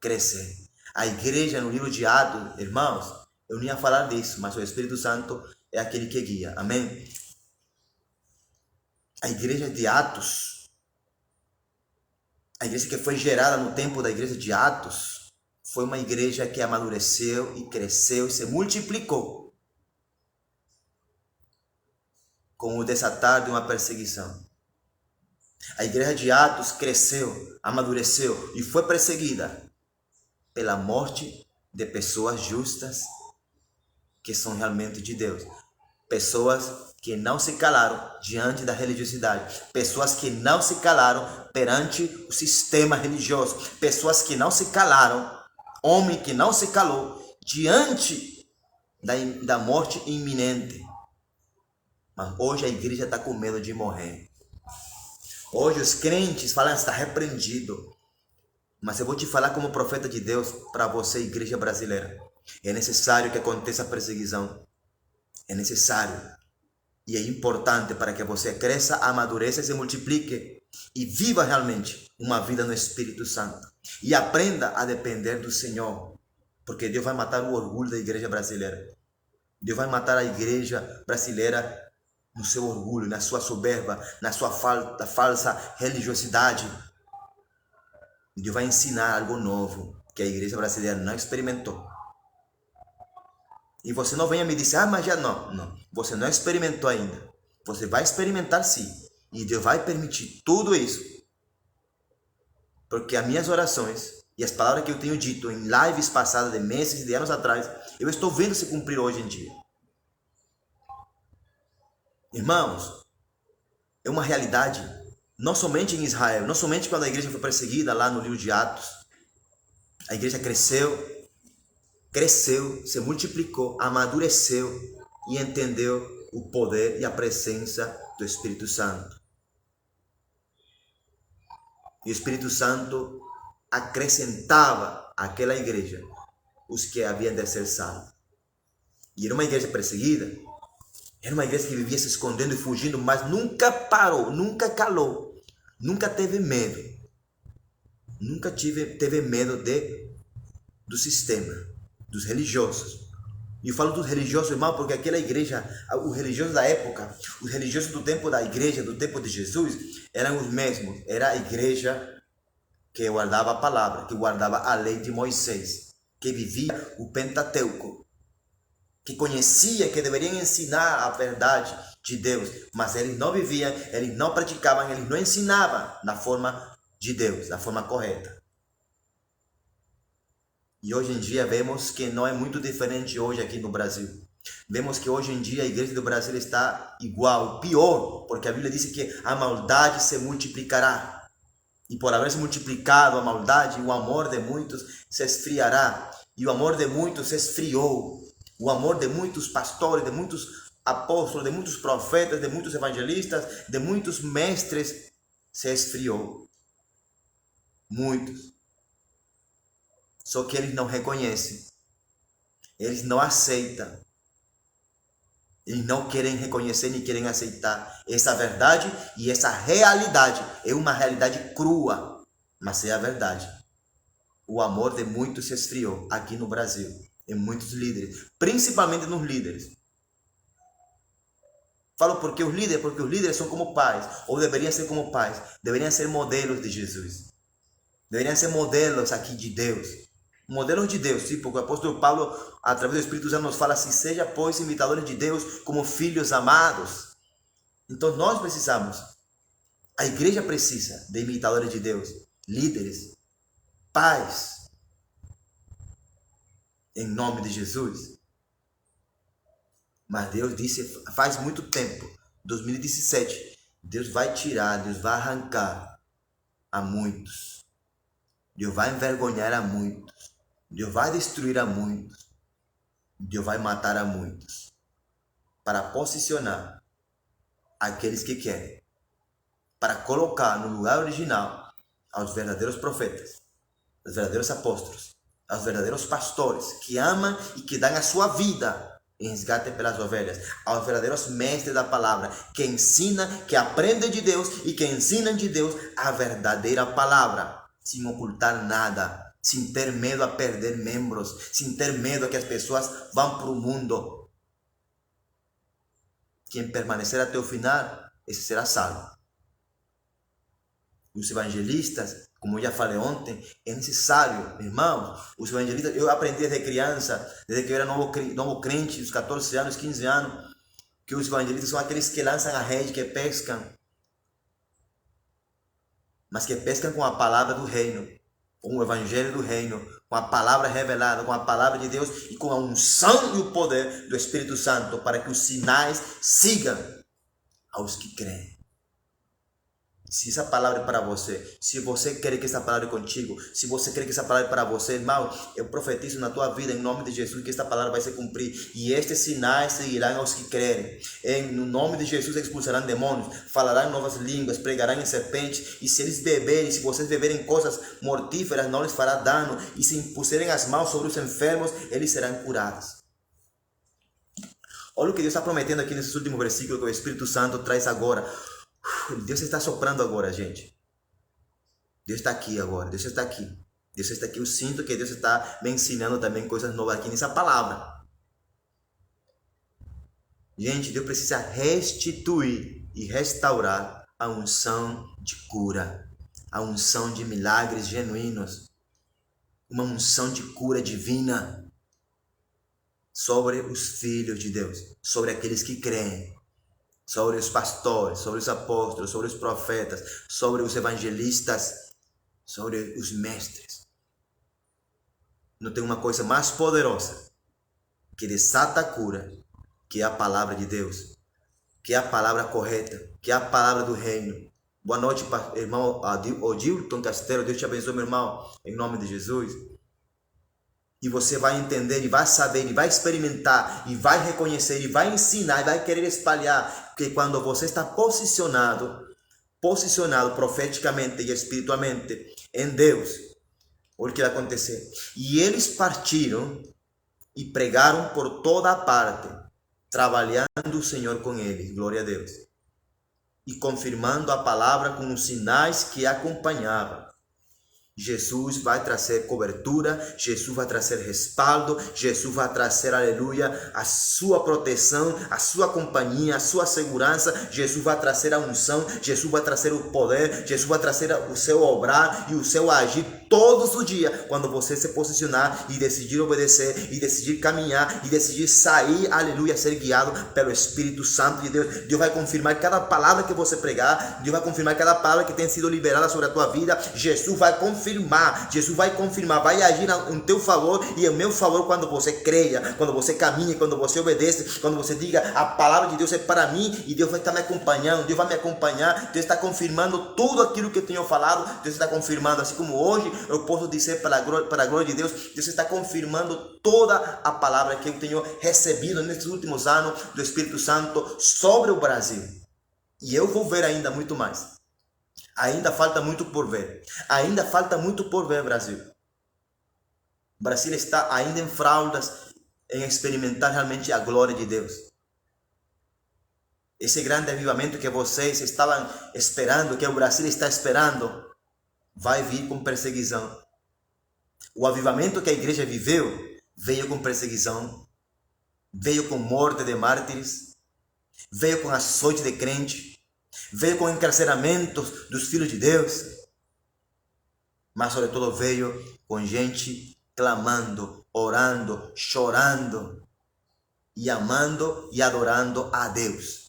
crescer. A igreja no livro de Atos, irmãos, eu não ia falar disso, mas o Espírito Santo é aquele que guia. Amém? A igreja de Atos, a igreja que foi gerada no tempo da igreja de Atos, foi uma igreja que amadureceu e cresceu e se multiplicou com o desatar de uma perseguição. A igreja de Atos cresceu, amadureceu e foi perseguida pela morte de pessoas justas que são realmente de Deus. Pessoas que não se calaram diante da religiosidade. Pessoas que não se calaram perante o sistema religioso. Pessoas que não se calaram, homem que não se calou diante da morte iminente. Mas hoje a igreja está com medo de morrer. Hoje os crentes falam que está repreendido. Mas eu vou te falar como profeta de Deus para você, igreja brasileira. É necessário que aconteça a perseguição. É necessário. E é importante para que você cresça, amadureça e se multiplique. E viva realmente uma vida no Espírito Santo. E aprenda a depender do Senhor. Porque Deus vai matar o orgulho da igreja brasileira. Deus vai matar a igreja brasileira no seu orgulho, na sua soberba, na sua falsa religiosidade. Deus vai ensinar algo novo que a igreja brasileira não experimentou. E você não venha me dizer, mas já não. Você não experimentou ainda. Você vai experimentar sim. E Deus vai permitir tudo isso. Porque as minhas orações e as palavras que eu tenho dito em lives passadas, de meses e de anos atrás, eu estou vendo se cumprir hoje em dia. Irmãos, é uma realidade, não somente em Israel, não somente quando a igreja foi perseguida lá no livro de Atos. A igreja cresceu, se multiplicou, amadureceu e entendeu o poder e a presença do Espírito Santo. E o Espírito Santo acrescentava àquela igreja os que haviam de ser salvos. E era uma igreja perseguida, era uma igreja que vivia se escondendo e fugindo, mas nunca parou, nunca calou, nunca teve medo. Nunca teve medo do sistema, dos religiosos. E eu falo dos religiosos, irmão, porque aquela igreja, os religiosos da época, os religiosos do tempo da igreja, do tempo de Jesus, eram os mesmos. Era a igreja que guardava a palavra, que guardava a lei de Moisés, que vivia o Pentateuco, que conhecia, que deveriam ensinar a verdade de Deus, mas eles não viviam, eles não praticavam, eles não ensinavam na forma de Deus, da forma correta. E hoje em dia vemos que não é muito diferente hoje aqui no Brasil. Vemos que hoje em dia a igreja do Brasil está igual, pior, porque a Bíblia diz que a maldade se multiplicará. E por haver se multiplicado a maldade, o amor de muitos se esfriará. E o amor de muitos se esfriou. O amor de muitos pastores, de muitos apóstolos, de muitos profetas, de muitos evangelistas, de muitos mestres se esfriou. Muitos. Só que eles não reconhecem. Eles não aceitam. Eles não querem reconhecer nem querem aceitar essa verdade e essa realidade. É uma realidade crua, mas é a verdade. O amor de muitos se esfriou aqui no Brasil, em muitos líderes, principalmente nos líderes. Falo porque os líderes são como pais, ou deveriam ser como pais, deveriam ser modelos de Jesus. Deveriam ser modelos aqui de Deus. Modelos de Deus, sim, porque o apóstolo Paulo, através do Espírito Santo, nos fala assim: seja, pois, imitadores de Deus como filhos amados. Então nós precisamos, a igreja precisa de imitadores de Deus, líderes, pais, em nome de Jesus. Mas Deus disse, faz muito tempo, 2017, Deus vai tirar, Deus vai arrancar a muitos. Deus vai envergonhar a muitos. Deus vai destruir a muitos. Deus vai matar a muitos. Para posicionar aqueles que querem. Para colocar no lugar original aos verdadeiros profetas, aos verdadeiros apóstolos, aos verdadeiros pastores que amam e que dão a sua vida em resgate pelas ovelhas, aos verdadeiros mestres da palavra, que ensinam, que aprendem de Deus e que ensinam de Deus a verdadeira palavra, sem ocultar nada, sem ter medo a perder membros, sem ter medo a que as pessoas vão para o mundo. Quem permanecer até o final, esse será salvo. Os evangelistas, como eu já falei ontem, é necessário, irmãos, os evangelistas, eu aprendi desde criança, desde que eu era novo crente, dos 14 anos, 15 anos, que os evangelistas são aqueles que lançam a rede, que pescam. mas que pescam com a palavra do reino, com o evangelho do reino, com a palavra revelada, com a palavra de Deus e com a unção e o poder do Espírito Santo, para que os sinais sigam aos que creem. Se essa palavra é para você, se você quer que essa palavra é contigo, se você quer que essa palavra é para você, irmão, eu profetizo na tua vida, em nome de Jesus, que esta palavra vai se cumprir. E estes sinais seguirão aos que crerem. No nome de Jesus expulsarão demônios, falarão novas línguas, pregarão em serpentes. E se eles beberem, se vocês beberem coisas mortíferas, não lhes fará dano. E se impuserem as mãos sobre os enfermos, eles serão curados. Olha o que Deus está prometendo aqui nesses últimos versículos que o Espírito Santo traz agora. Deus está soprando agora, gente. Deus está aqui agora. Deus está aqui. Deus está aqui. Eu sinto que Deus está me ensinando também coisas novas aqui nessa palavra. Gente, Deus precisa restituir e restaurar a unção de cura. A unção de milagres genuínos. Uma unção de cura divina sobre os filhos de Deus. Sobre aqueles que creem. Sobre os pastores, sobre os apóstolos, sobre os profetas, sobre os evangelistas, sobre os mestres. Não tem uma coisa mais poderosa que desata a cura, que é a palavra de Deus, que é a palavra correta, que é a palavra do reino. Boa noite, irmão Odilton Castelo. Deus te abençoe, meu irmão, em nome de Jesus. E você vai entender, e vai saber, e vai experimentar, e vai reconhecer, e vai ensinar, e vai querer espalhar. Porque quando você está posicionado profeticamente e espiritualmente em Deus, olha o que vai acontecer. E eles partiram e pregaram por toda a parte, trabalhando o Senhor com eles, glória a Deus. E confirmando a palavra com os sinais que acompanhavam. Jesus vai trazer cobertura, Jesus vai trazer respaldo, Jesus vai trazer, aleluia, a sua proteção, a sua companhia, a sua segurança. Jesus vai trazer a unção, Jesus vai trazer o poder, Jesus vai trazer o seu obrar e o seu agir todos os dias, quando você se posicionar e decidir obedecer, e decidir caminhar, e decidir sair, aleluia, ser guiado pelo Espírito Santo de Deus. Deus vai confirmar cada palavra que você pregar, Deus vai confirmar cada palavra que tem sido liberada sobre a tua vida. Jesus vai confirmar, vai agir em teu favor e em meu favor quando você creia, quando você caminha, quando você obedece, quando você diga a palavra de Deus é para mim e Deus vai estar me acompanhando, Deus vai me acompanhar, Deus está confirmando tudo aquilo que eu tenho falado, Deus está confirmando, assim como hoje eu posso dizer para a glória de Deus, Deus está confirmando toda a palavra que eu tenho recebido nesses últimos anos do Espírito Santo sobre o Brasil. E eu vou ver ainda muito mais. Ainda falta muito por ver. Ainda falta muito por ver, Brasil. O Brasil está ainda em fraldas em experimentar realmente a glória de Deus. Esse grande avivamento que vocês estavam esperando, que o Brasil está esperando, vai vir com perseguição. O avivamento que a igreja viveu veio com perseguição, veio com morte de mártires, veio com açoite de crente, veio com encarceramentos dos filhos de Deus, mas sobretudo veio com gente clamando, orando, chorando e amando e adorando a Deus.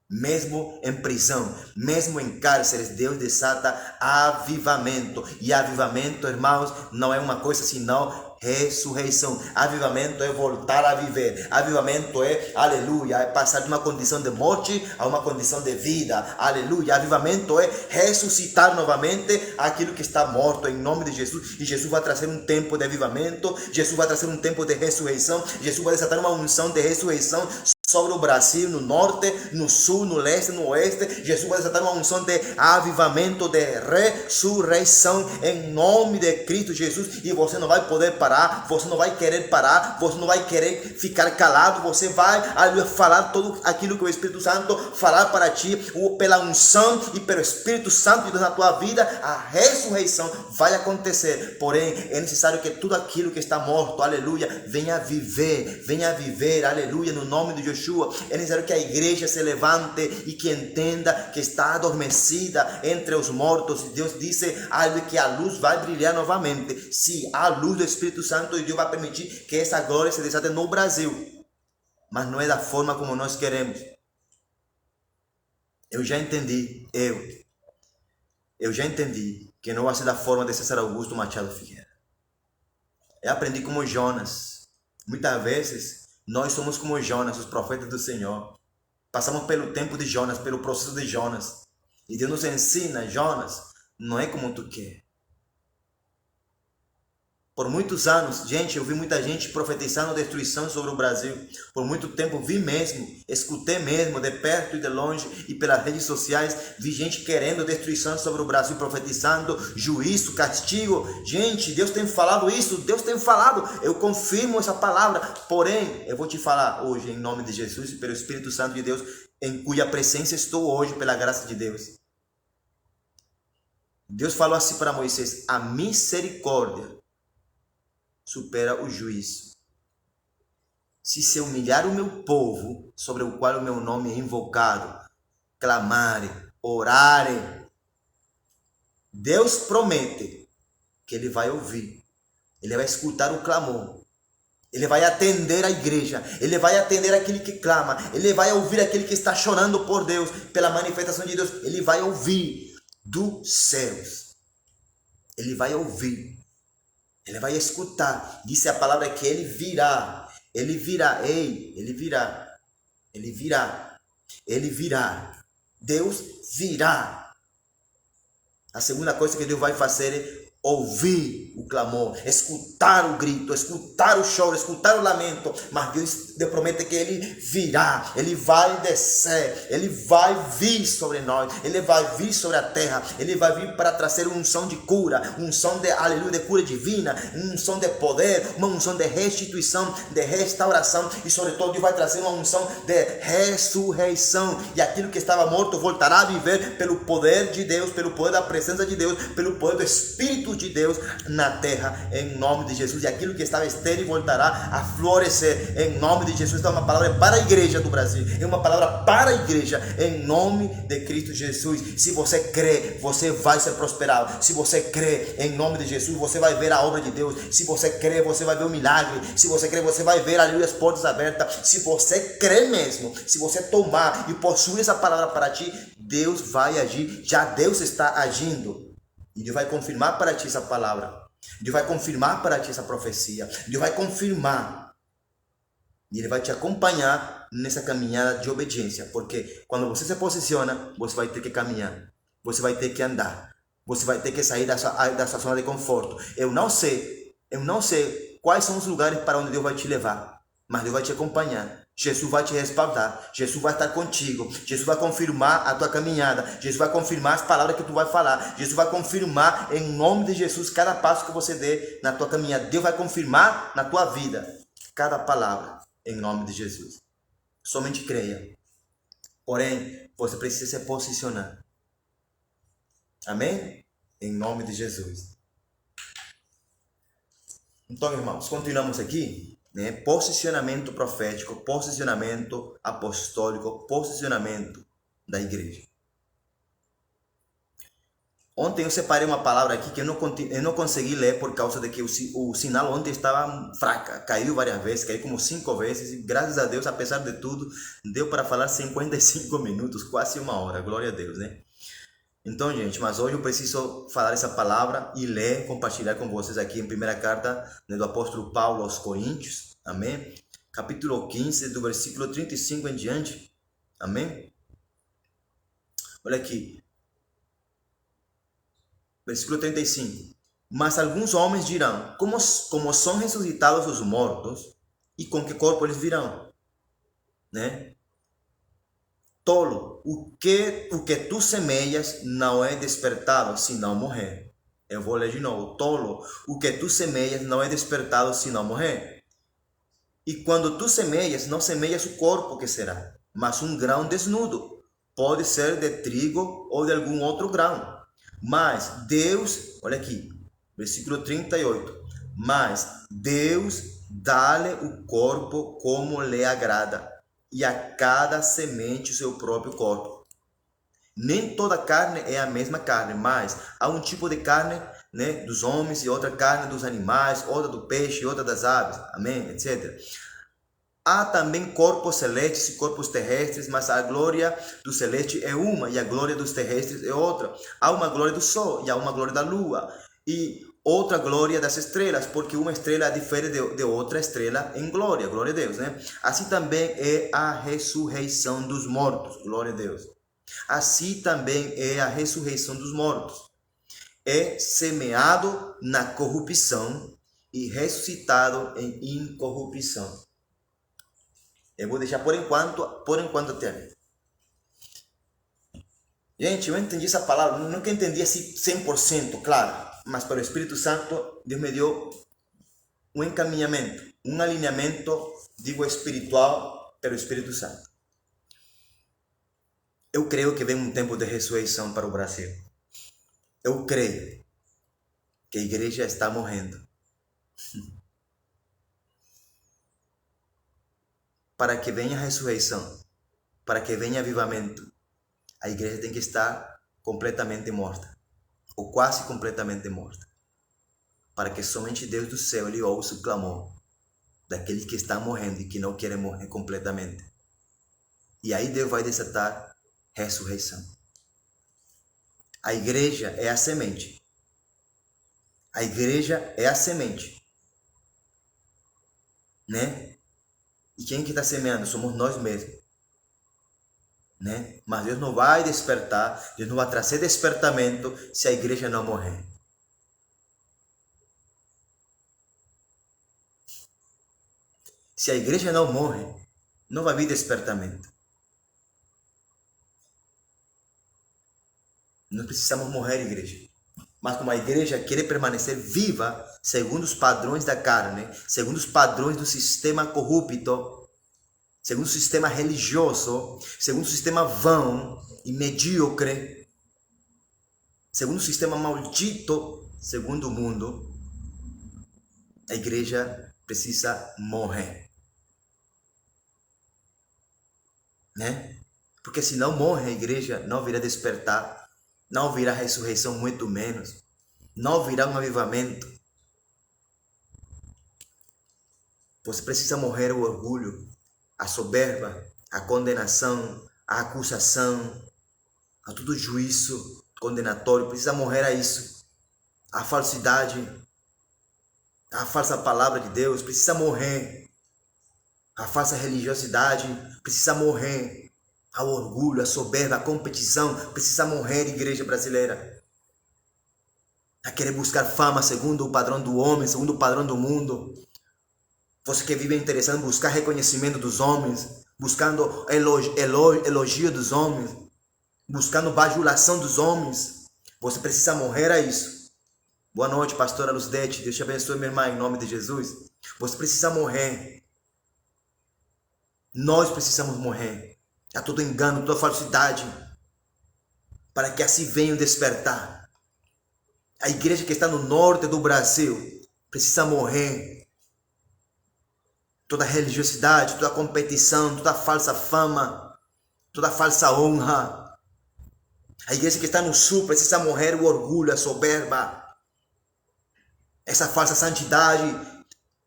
Mesmo em prisão, mesmo em cárceres, Deus desata avivamento. E avivamento, irmãos, não é uma coisa senão ressurreição. Avivamento é voltar a viver. Avivamento é, aleluia, é passar de uma condição de morte a uma condição de vida. Aleluia. Avivamento é ressuscitar novamente aquilo que está morto, em nome de Jesus. E Jesus vai trazer um tempo de avivamento. Jesus vai trazer um tempo de ressurreição. Jesus vai desatar uma unção de ressurreição sobre o Brasil, no norte, no sul, no leste, no oeste. Jesus vai desatar uma unção de avivamento, de ressurreição, em nome de Cristo Jesus. E você não vai poder parar, você não vai querer parar, você não vai querer ficar calado. Você vai falar tudo aquilo que o Espírito Santo falar para ti, pela unção e pelo Espírito Santo de Deus na tua vida. A ressurreição vai acontecer. Porém, é necessário que tudo aquilo que está morto, aleluia, venha viver, aleluia, no nome de Jesus. É necessário que a igreja se levante e que entenda que está adormecida entre os mortos. E Deus disse que a luz vai brilhar novamente. Se a luz do Espírito Santo, Deus vai permitir que essa glória se desate no Brasil, mas não é da forma como nós queremos. Eu já entendi, eu já entendi que não vai ser da forma de César Augusto Machado Figueira. Eu aprendi como Jonas. Muitas vezes, nós somos como Jonas, os profetas do Senhor. Passamos pelo tempo de Jonas, pelo processo de Jonas. E Deus nos ensina, Jonas, não é como tu quer. Por muitos anos, gente, eu vi muita gente profetizando destruição sobre o Brasil. Por muito tempo vi mesmo, escutei mesmo, de perto e de longe e pelas redes sociais, vi gente querendo destruição sobre o Brasil, profetizando juízo, castigo. Gente, Deus tem falado isso, Deus tem falado, eu confirmo essa palavra. Porém, eu vou te falar hoje, em nome de Jesus e pelo Espírito Santo de Deus, em cuja presença estou hoje, pela graça de Deus. Deus falou assim para Moisés: a misericórdia supera o juízo. Se humilhar o meu povo, sobre o qual o meu nome é invocado, clamarem, orarem, Deus promete que Ele vai ouvir, Ele vai escutar o clamor, Ele vai atender a igreja, Ele vai atender aquele que clama, Ele vai ouvir aquele que está chorando por Deus, pela manifestação de Deus, Ele vai ouvir dos céus, Ele vai ouvir. Ele vai escutar. Disse a palavra que ele virá. Ele virá. Ei, ele virá. Ele virá. Ele virá. Deus virá. A segunda coisa que Deus vai fazer é ouvir o clamor, escutar o grito, escutar o choro, escutar o lamento. Mas Deus promete que Ele virá, Ele vai descer, Ele vai vir sobre nós, Ele vai vir sobre a terra, Ele vai vir para trazer uma unção de cura, uma unção de aleluia, de cura divina, uma unção de poder, uma unção de restituição, de restauração e sobretudo Deus vai trazer uma unção de ressurreição e aquilo que estava morto voltará a viver pelo poder de Deus, pelo poder da presença de Deus, pelo poder do Espírito de Deus na terra, em nome de Jesus. E aquilo que estava estéril voltará a florescer, em nome de Jesus. Então é uma palavra para a igreja do Brasil, é uma palavra para a igreja, em nome de Cristo Jesus. Se você crê, você vai ser prosperado. Se você crê, em nome de Jesus, você vai ver a obra de Deus. Se você crê, você vai ver o milagre. Se você crê, você vai ver ali as portas abertas. Se você crê mesmo, se você tomar e possuir essa palavra para ti, Deus vai agir. Já Deus está agindo. E Deus vai confirmar para ti essa palavra. Deus vai confirmar para ti essa profecia. Deus vai confirmar. E Ele vai te acompanhar nessa caminhada de obediência. Porque quando você se posiciona, você vai ter que caminhar. Você vai ter que andar. Você vai ter que sair da sua zona de conforto. Eu não sei quais são os lugares para onde Deus vai te levar. Mas Deus vai te acompanhar. Jesus vai te respaldar, Jesus vai estar contigo, Jesus vai confirmar a tua caminhada, Jesus vai confirmar as palavras que tu vai falar, Jesus vai confirmar em nome de Jesus cada passo que você dê na tua caminhada. Deus vai confirmar na tua vida cada palavra em nome de Jesus. Somente creia. Porém, você precisa se posicionar. Amém? Em nome de Jesus. Então, irmãos, continuamos aqui. Posicionamento profético, posicionamento apostólico, posicionamento da igreja. Ontem eu separei uma palavra aqui que eu não consegui ler por causa de que o sinal ontem estava fraca, caiu várias vezes, caiu como 5 vezes e graças a Deus, apesar de tudo, deu para falar 55 minutos, quase 1 hora, glória a Deus, né? Então, gente, mas hoje eu preciso falar essa palavra e ler, compartilhar com vocês aqui em primeira carta do apóstolo Paulo aos Coríntios, amém? Capítulo 15, do versículo 35 em diante, amém? Olha aqui, versículo 35. Mas alguns homens dirão, como são ressuscitados os mortos, e com que corpo eles virão? Né? Tolo, o que tu semeias não é despertado se não morrer. Eu vou ler de novo. Tolo, o que tu semeias não é despertado se não morrer. E quando tu semeias, não semeias o corpo que será, mas um grão desnudo. Pode ser de trigo ou de algum outro grão. Mas Deus, olha aqui, versículo 38. Mas Deus dá-lhe o corpo como lhe agrada, e a cada semente o seu próprio corpo. Nem toda carne é a mesma carne, mas há um tipo de carne, né, dos homens e outra carne dos animais, outra do peixe, outra das aves, amém, etc. há também corpos celestes e corpos terrestres, mas a glória do celeste é uma e a glória dos terrestres é outra. Há uma glória do sol e há uma glória da lua e outra glória das estrelas, porque uma estrela difere de outra estrela em glória, glória a Deus, né? Assim também é a ressurreição dos mortos, glória a Deus. Assim também é a ressurreição dos mortos. É semeado na corrupção e ressuscitado em incorrupção. Eu vou deixar por enquanto até ali. Gente, eu entendi essa palavra, nunca entendi assim 100%, claro, mas pelo Espírito Santo, Deus me deu um encaminhamento, um alinhamento, digo espiritual, pelo Espírito Santo. Eu creio que vem um tempo de ressurreição para o Brasil. Eu creio que a igreja está morrendo. Para que venha a ressurreição, para que venha avivamento, a igreja tem que estar completamente morta, ou quase completamente morta, para que somente Deus do céu ele ouça o clamor daqueles que estão morrendo e que não querem morrer completamente. E aí Deus vai desatar ressurreição. A igreja é a semente. A igreja é a semente, né? E quem que está semeando? Somos nós mesmos, né? Mas Deus não vai despertar, Deus não vai trazer despertamento se a igreja não morrer. Se a igreja não morre, não vai vir despertamento. Nós precisamos morrer, igreja. Mas como a igreja quer permanecer viva, segundo os padrões da carne, segundo os padrões do sistema corrupto, segundo o sistema religioso, segundo o sistema vão e medíocre, segundo o sistema maldito, segundo o mundo, a igreja precisa morrer. Né? Porque se não morre a igreja, não virá despertar, não virá ressurreição, muito menos. Não virá um avivamento. Você precisa morrer o orgulho, a soberba, a condenação, a acusação, a todo juízo condenatório. Precisa morrer a isso. A falsidade, a falsa palavra de Deus. Precisa morrer. A falsa religiosidade. Precisa morrer. Ao orgulho, a soberba, a competição, precisa morrer, igreja brasileira. A querer buscar fama segundo o padrão do homem, segundo o padrão do mundo. Você que vive interessado em buscar reconhecimento dos homens, buscando elogio dos homens, buscando bajulação dos homens. Você precisa morrer a isso. Boa noite, pastora Luzdete. Deus te abençoe, minha irmã, em nome de Jesus. Você precisa morrer. Nós precisamos morrer a todo engano, toda falsidade, para que assim venha o despertar. A igreja que está no norte do Brasil precisa morrer. Toda religiosidade, toda competição, toda falsa fama, toda falsa honra. A igreja que está no sul precisa morrer o orgulho, a soberba, essa falsa santidade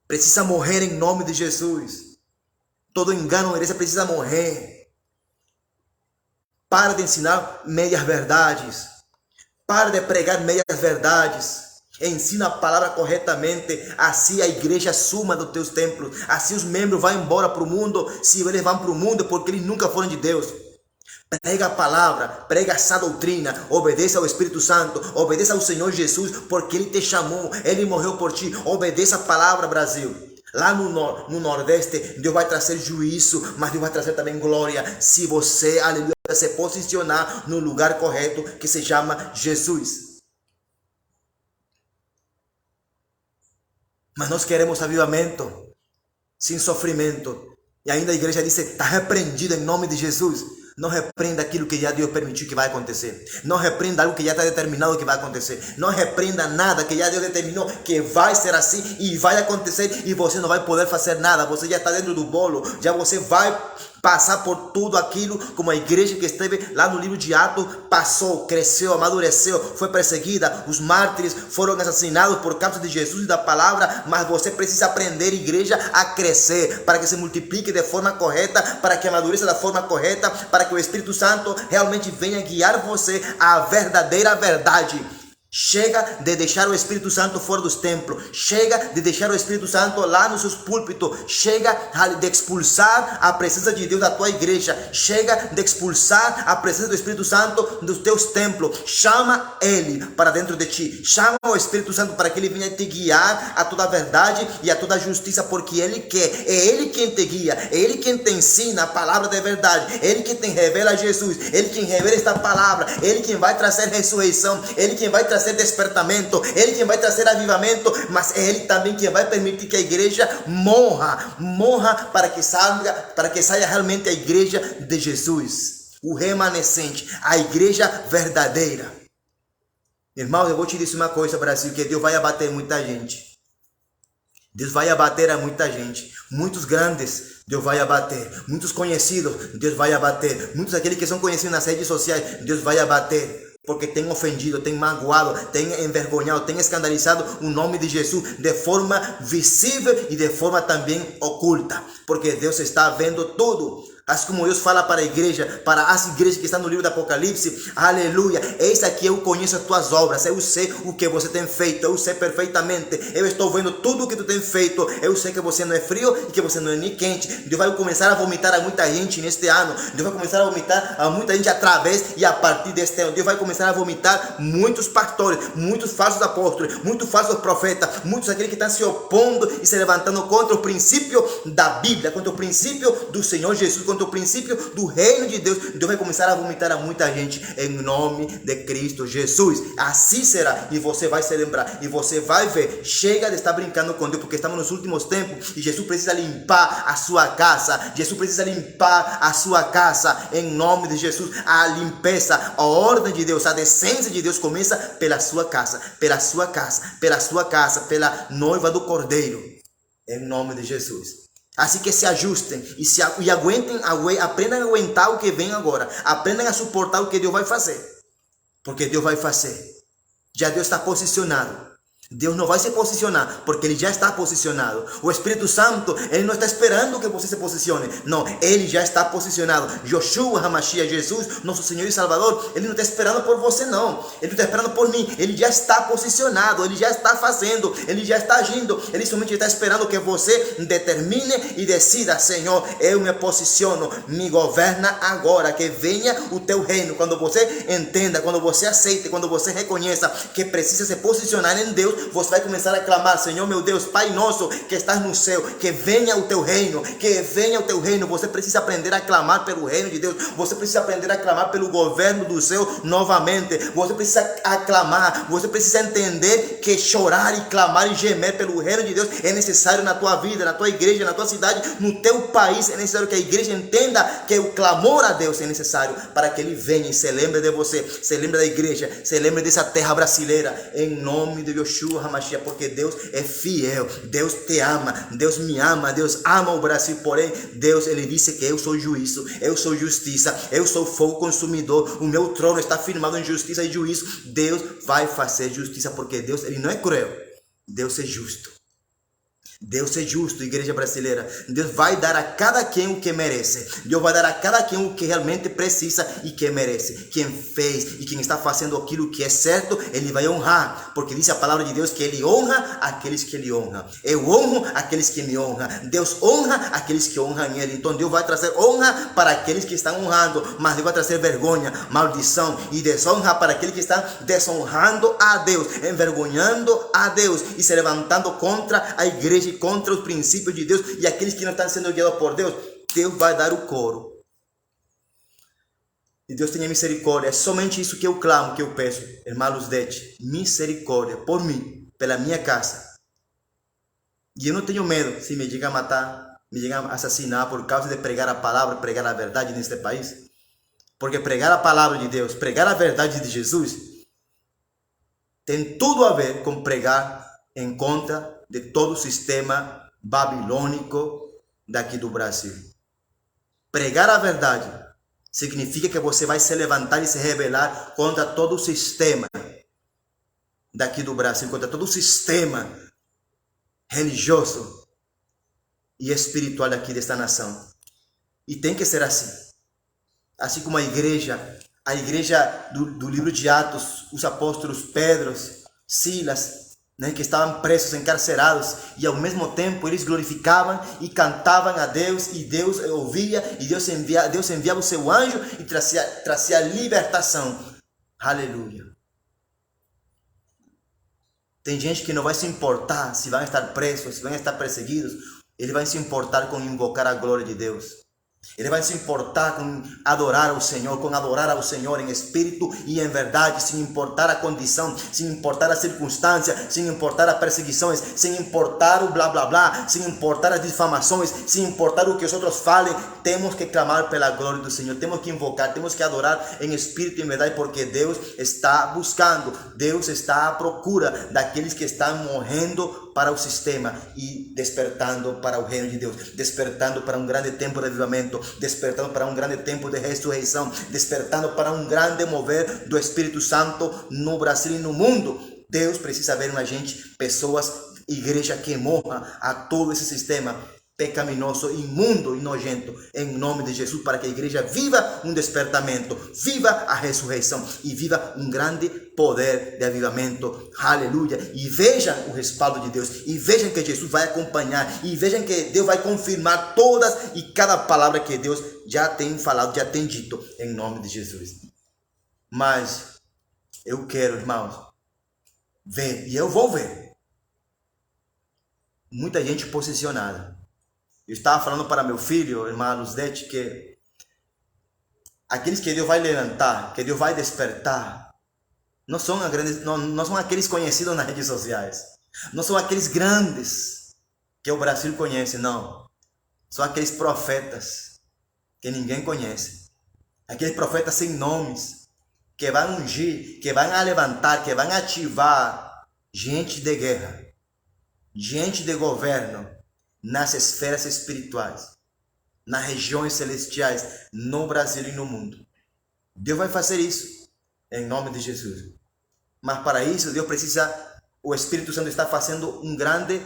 precisa morrer em nome de Jesus. Todo engano, a igreja precisa morrer. Para de ensinar meias verdades. Para de pregar meias verdades. Ensina a palavra corretamente. Assim a igreja suma dos teus templos. Assim os membros vão embora para o mundo. Se eles vão para o mundo é porque eles nunca foram de Deus. Prega a palavra, prega essa doutrina, obedeça ao Espírito Santo, obedeça ao Senhor Jesus, porque Ele te chamou, Ele morreu por ti. Obedeça a palavra, Brasil. Lá no Nordeste, Deus vai trazer juízo, mas Deus vai trazer também glória, se você, aleluia, se posicionar no lugar correto, que se chama Jesus. Mas nós queremos avivamento, sem sofrimento. E ainda a igreja diz, está repreendido em nome de Jesus. Não repreenda aquilo que já Deus permitiu que vai acontecer. Não repreenda algo que já está determinado que vai acontecer. Não repreenda nada que já Deus determinou que vai ser assim e vai acontecer e você não vai poder fazer nada. Você já está dentro do bolo, já você vai passar por tudo aquilo como a igreja que esteve lá no livro de Atos passou, cresceu, amadureceu, foi perseguida, os mártires foram assassinados por causa de Jesus e da palavra, mas você precisa aprender, igreja, a crescer, para que se multiplique de forma correta, para que amadureça da forma correta, para que o Espírito Santo realmente venha guiar você à verdadeira verdade. Chega de deixar o Espírito Santo fora dos templos. Chega de deixar o Espírito Santo lá nos seus púlpitos. Chega de expulsar a presença de Deus da tua igreja. Chega de expulsar a presença do Espírito Santo dos teus templos. Chama Ele para dentro de ti. Chama o Espírito Santo para que Ele venha te guiar a toda a verdade e a toda a justiça, porque Ele quer. É Ele quem te guia. É Ele quem te ensina a palavra da verdade. É Ele quem te revela Jesus. Ele quem revela esta palavra. Ele quem vai trazer ressurreição. Ele quem vai trazer despertamento, Ele quem vai trazer avivamento, mas é Ele também quem vai permitir que a igreja morra para que saia realmente a igreja de Jesus, o remanescente, a igreja verdadeira. Irmão, eu vou te dizer uma coisa, Brasil, que Deus vai abater muita gente. Deus vai abater a muita gente. Muitos grandes, Deus vai abater. Muitos conhecidos, Deus vai abater. Muitos aqueles que são conhecidos nas redes sociais, Deus vai abater. Porque tem ofendido, tem magoado, tem envergonhado, tem escandalizado o nome de Jesus de forma visível e de forma também oculta. Porque Deus está vendo tudo. Assim como Deus fala para a igreja, para as igrejas que estão no livro do Apocalipse, aleluia, eis aqui eu conheço as tuas obras, eu sei o que você tem feito, eu sei perfeitamente, eu estou vendo tudo o que tu tem feito, eu sei que você não é frio e que você não é nem quente. Deus vai começar a vomitar a muita gente neste ano, Deus vai começar a vomitar a muita gente através e a partir deste ano, Deus vai começar a vomitar muitos pastores, muitos falsos apóstolos, muitos falsos profetas, muitos aqueles que estão se opondo e se levantando contra o princípio da Bíblia, contra o princípio do Senhor Jesus, contra o princípio do reino de Deus. Deus vai começar a vomitar a muita gente em nome de Cristo Jesus. Assim será, e você vai se lembrar, e você vai ver. Chega de estar brincando com Deus, porque estamos nos últimos tempos e Jesus precisa limpar a sua casa. Jesus precisa limpar a sua casa em nome de Jesus. A limpeza, a ordem de Deus, a decência de Deus começa pela sua casa, pela sua casa, pela sua casa, pela noiva do Cordeiro, em nome de Jesus. Assim que se ajustem e aguentem, aprendam a aguentar o que vem agora. Aprendam a suportar o que Deus vai fazer. Porque Deus vai fazer. Já Deus está posicionado. Deus não vai se posicionar, porque Ele já está posicionado. O Espírito Santo, Ele não está esperando que você se posicione. Não, Ele já está posicionado. Yoshua HaMashiach, Jesus, nosso Senhor e Salvador, Ele não está esperando por você, não. Ele não está esperando por mim. Ele já está posicionado, Ele já está fazendo, Ele já está agindo. Ele somente está esperando que você determine e decida: Senhor, eu me posiciono, me governa agora, que venha o teu reino. Quando você entenda, quando você aceite, quando você reconheça que precisa se posicionar em Deus, você vai começar a clamar: Senhor meu Deus, Pai nosso que estás no céu, que venha o teu reino, que venha o teu reino. Você precisa aprender a clamar pelo reino de Deus. Você precisa aprender a clamar pelo governo do céu novamente. Você precisa aclamar. Você precisa entender que chorar e clamar e gemer pelo reino de Deus é necessário na tua vida, na tua igreja, na tua cidade, no teu país. É necessário que a igreja entenda que o clamor a Deus é necessário para que Ele venha e se lembre de você, se lembre da igreja, se lembre dessa terra brasileira, em nome de Yoshua HaMashiach, porque Deus é fiel, Deus te ama, Deus me ama, Deus ama o Brasil. Porém, Deus, Ele disse que eu sou juízo, eu sou justiça, eu sou fogo consumidor, o meu trono está firmado em justiça e juízo. Deus vai fazer justiça, porque Deus, Ele não é cruel, Deus é justo. Deus é justo, igreja brasileira. Deus vai dar a cada quem o que merece. Deus vai dar a cada quem o que realmente precisa e que merece. Quem fez e quem está fazendo aquilo que é certo, Ele vai honrar. Porque diz a palavra de Deus que Ele honra aqueles que Ele honra. Eu honro aqueles que me honram. Deus honra aqueles que honram Ele. Então Deus vai trazer honra para aqueles que estão honrando, mas Deus vai trazer vergonha, maldição e desonra para aqueles que estão desonrando a Deus, envergonhando a Deus e se levantando contra a igreja, contra os princípios de Deus e aqueles que não estão sendo guiados por Deus. Deus vai dar o coro. E Deus tenha misericórdia. É somente isso que eu clamo, que eu peço, irmã Luzdete. Misericórdia por mim, pela minha casa. E eu não tenho medo se me chega a matar, me chega a assassinar por causa de pregar a palavra, pregar a verdade neste país. Porque pregar a palavra de Deus, pregar a verdade de Jesus, tem tudo a ver com pregar em contra de todo o sistema babilônico daqui do Brasil. Pregar a verdade significa que você vai se levantar e se rebelar contra todo o sistema daqui do Brasil, contra todo o sistema religioso e espiritual aqui desta nação. E tem que ser assim. Assim como a igreja do livro de Atos, os apóstolos Pedro, Silas, né, que estavam presos, encarcerados, e ao mesmo tempo eles glorificavam e cantavam a Deus, e Deus ouvia, e Deus enviava o seu anjo e trazia libertação. Aleluia. Tem gente que não vai se importar se vão estar presos, se vão estar perseguidos. Ele vai se importar com invocar a glória de Deus. Ele vai se importar com adorar ao Senhor em espírito e em verdade, sem importar a condição, sem importar a circunstância, sem importar as perseguições, sem importar o blá blá blá, sem importar as difamações, sem importar o que os outros falem. Temos que clamar pela glória do Senhor, temos que invocar, temos que adorar em espírito e em verdade, porque Deus está buscando, Deus está à procura daqueles que estão morrendo para o sistema e despertando para o reino de Deus, despertando para um grande tempo de avivamento, despertando para um grande tempo de ressurreição, despertando para um grande mover do Espírito Santo no Brasil e no mundo. Deus precisa ver na gente pessoas, igreja que morra a todo esse sistema pecaminoso, imundo e nojento, em nome de Jesus, para que a igreja viva um despertamento, viva a ressurreição e viva um grande poder de avivamento. Aleluia. E vejam o respaldo de Deus, e vejam que Jesus vai acompanhar, e vejam que Deus vai confirmar todas e cada palavra que Deus já tem falado, já tem dito, em nome de Jesus. Mas eu quero, irmãos, ver, e eu vou ver muita gente posicionada. Eu estava falando para meu filho, irmã Luzdete, que aqueles que Deus vai levantar, que Deus vai despertar, não são aqueles conhecidos nas redes sociais, não são aqueles grandes que o Brasil conhece, não. São aqueles profetas que ninguém conhece, aqueles profetas sem nomes, que vão ungir, que vão levantar, que vão ativar gente de guerra, gente de governo, nas esferas espirituais, nas regiões celestiais, no Brasil e no mundo. Deus vai fazer isso, em nome de Jesus. Mas para isso, Deus precisa, o Espírito Santo está fazendo um grande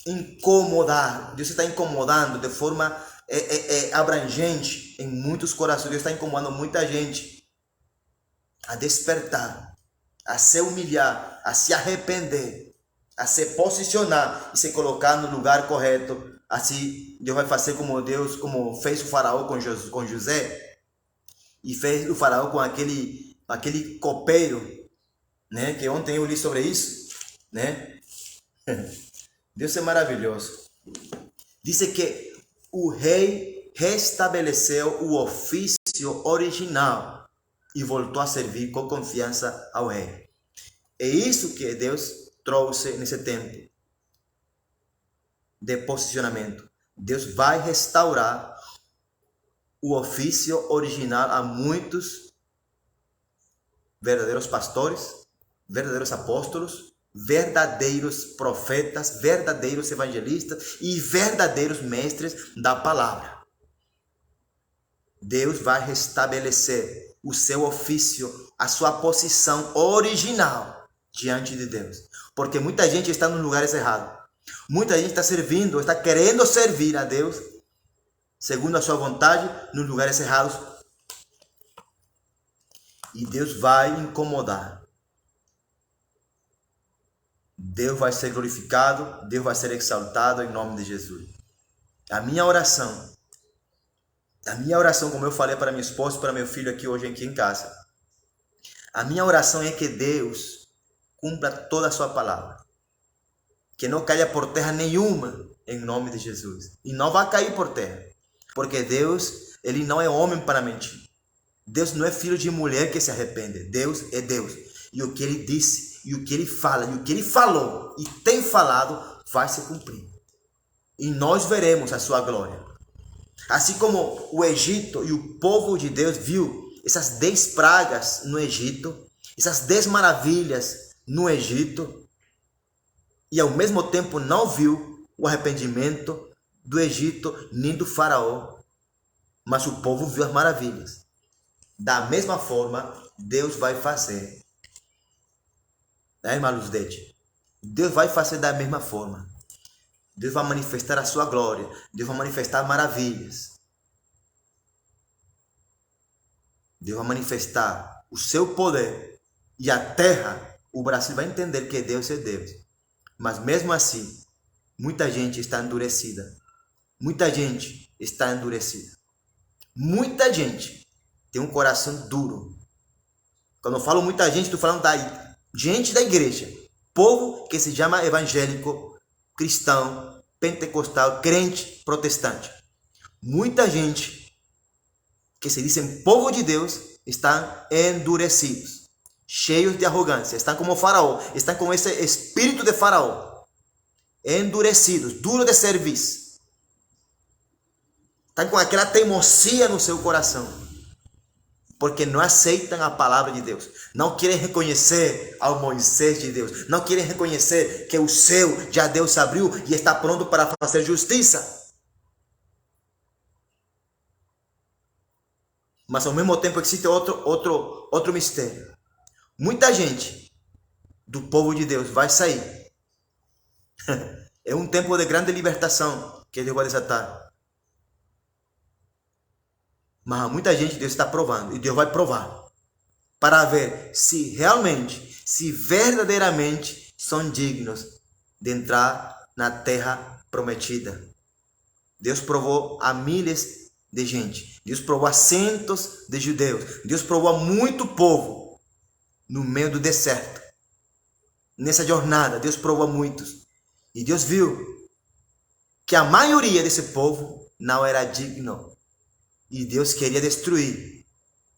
incomodar. Deus está incomodando de forma abrangente em muitos corações. Deus está incomodando muita gente a despertar, a se humilhar, a se arrepender, a se posicionar e se colocar no lugar correto. Assim Deus vai fazer como fez o faraó com José, e fez o faraó com aquele copeiro, né? Que ontem eu li sobre isso, né? Deus é maravilhoso. Diz que o rei restabeleceu o ofício original e voltou a servir com confiança ao rei. É isso que Deus trouxe nesse tempo de posicionamento. Deus vai restaurar o ofício original a muitos verdadeiros pastores, verdadeiros apóstolos, verdadeiros profetas, verdadeiros evangelistas e verdadeiros mestres da palavra. Deus vai restabelecer o seu ofício, a sua posição original diante de Deus. Porque muita gente está nos lugares errados. Muita gente está servindo, está querendo servir a Deus segundo a sua vontade nos lugares errados. E Deus vai incomodar. Deus vai ser glorificado, Deus vai ser exaltado em nome de Jesus. A minha oração, como eu falei para minha esposa e para meu filho hoje aqui em casa, a minha oração é que Deus cumpra toda a sua palavra, que não caia por terra nenhuma em nome de Jesus. E não vai cair por terra, porque Deus, Ele não é homem para mentir. Deus não é filho de mulher que se arrepende. Deus é Deus. E o que Ele disse, e o que Ele fala, e o que Ele falou e tem falado, vai se cumprir. E nós veremos a sua glória. Assim como o Egito e o povo de Deus viu essas 10 pragas no Egito, essas 10 maravilhas no Egito, e ao mesmo tempo não viu o arrependimento do Egito nem do faraó. mas o povo viu as maravilhas. Da mesma forma, Deus vai fazer. Né, irmã Luzdete? Deus vai fazer da mesma forma. Deus vai manifestar a sua glória. Deus vai manifestar maravilhas. Deus vai manifestar o seu poder. E a terra, o Brasil vai entender que Deus é Deus. Mas mesmo assim, muita gente está endurecida. Muita gente está endurecida. Muita gente tem um coração duro. Quando eu falo muita gente, estou falando da gente da igreja. Povo que se chama evangélico, cristão, pentecostal, crente, protestante. Muita gente que se dizem povo de Deus estão endurecidos, cheios de arrogância, estão como Faraó, estão com esse espírito de Faraó, endurecidos, duro de serviço, estão com aquela teimosia no seu coração, porque não aceitam a palavra de Deus, não querem reconhecer ao Moisés de Deus, não querem reconhecer que o céu já Deus abriu e está pronto para fazer justiça. Mas ao mesmo tempo existe outro mistério. Muita gente do povo de Deus vai sair. É um tempo de grande libertação que Deus vai desatar. Mas muita gente Deus está provando. E Deus vai provar. Para ver se realmente, se verdadeiramente são dignos de entrar na terra prometida. Deus provou a milhares de gente. Deus provou a centos de judeus. Deus provou a muito povo no meio do deserto. Nessa jornada, Deus provou a muitos. E Deus viu que a maioria desse povo não era digno. E Deus queria destruir.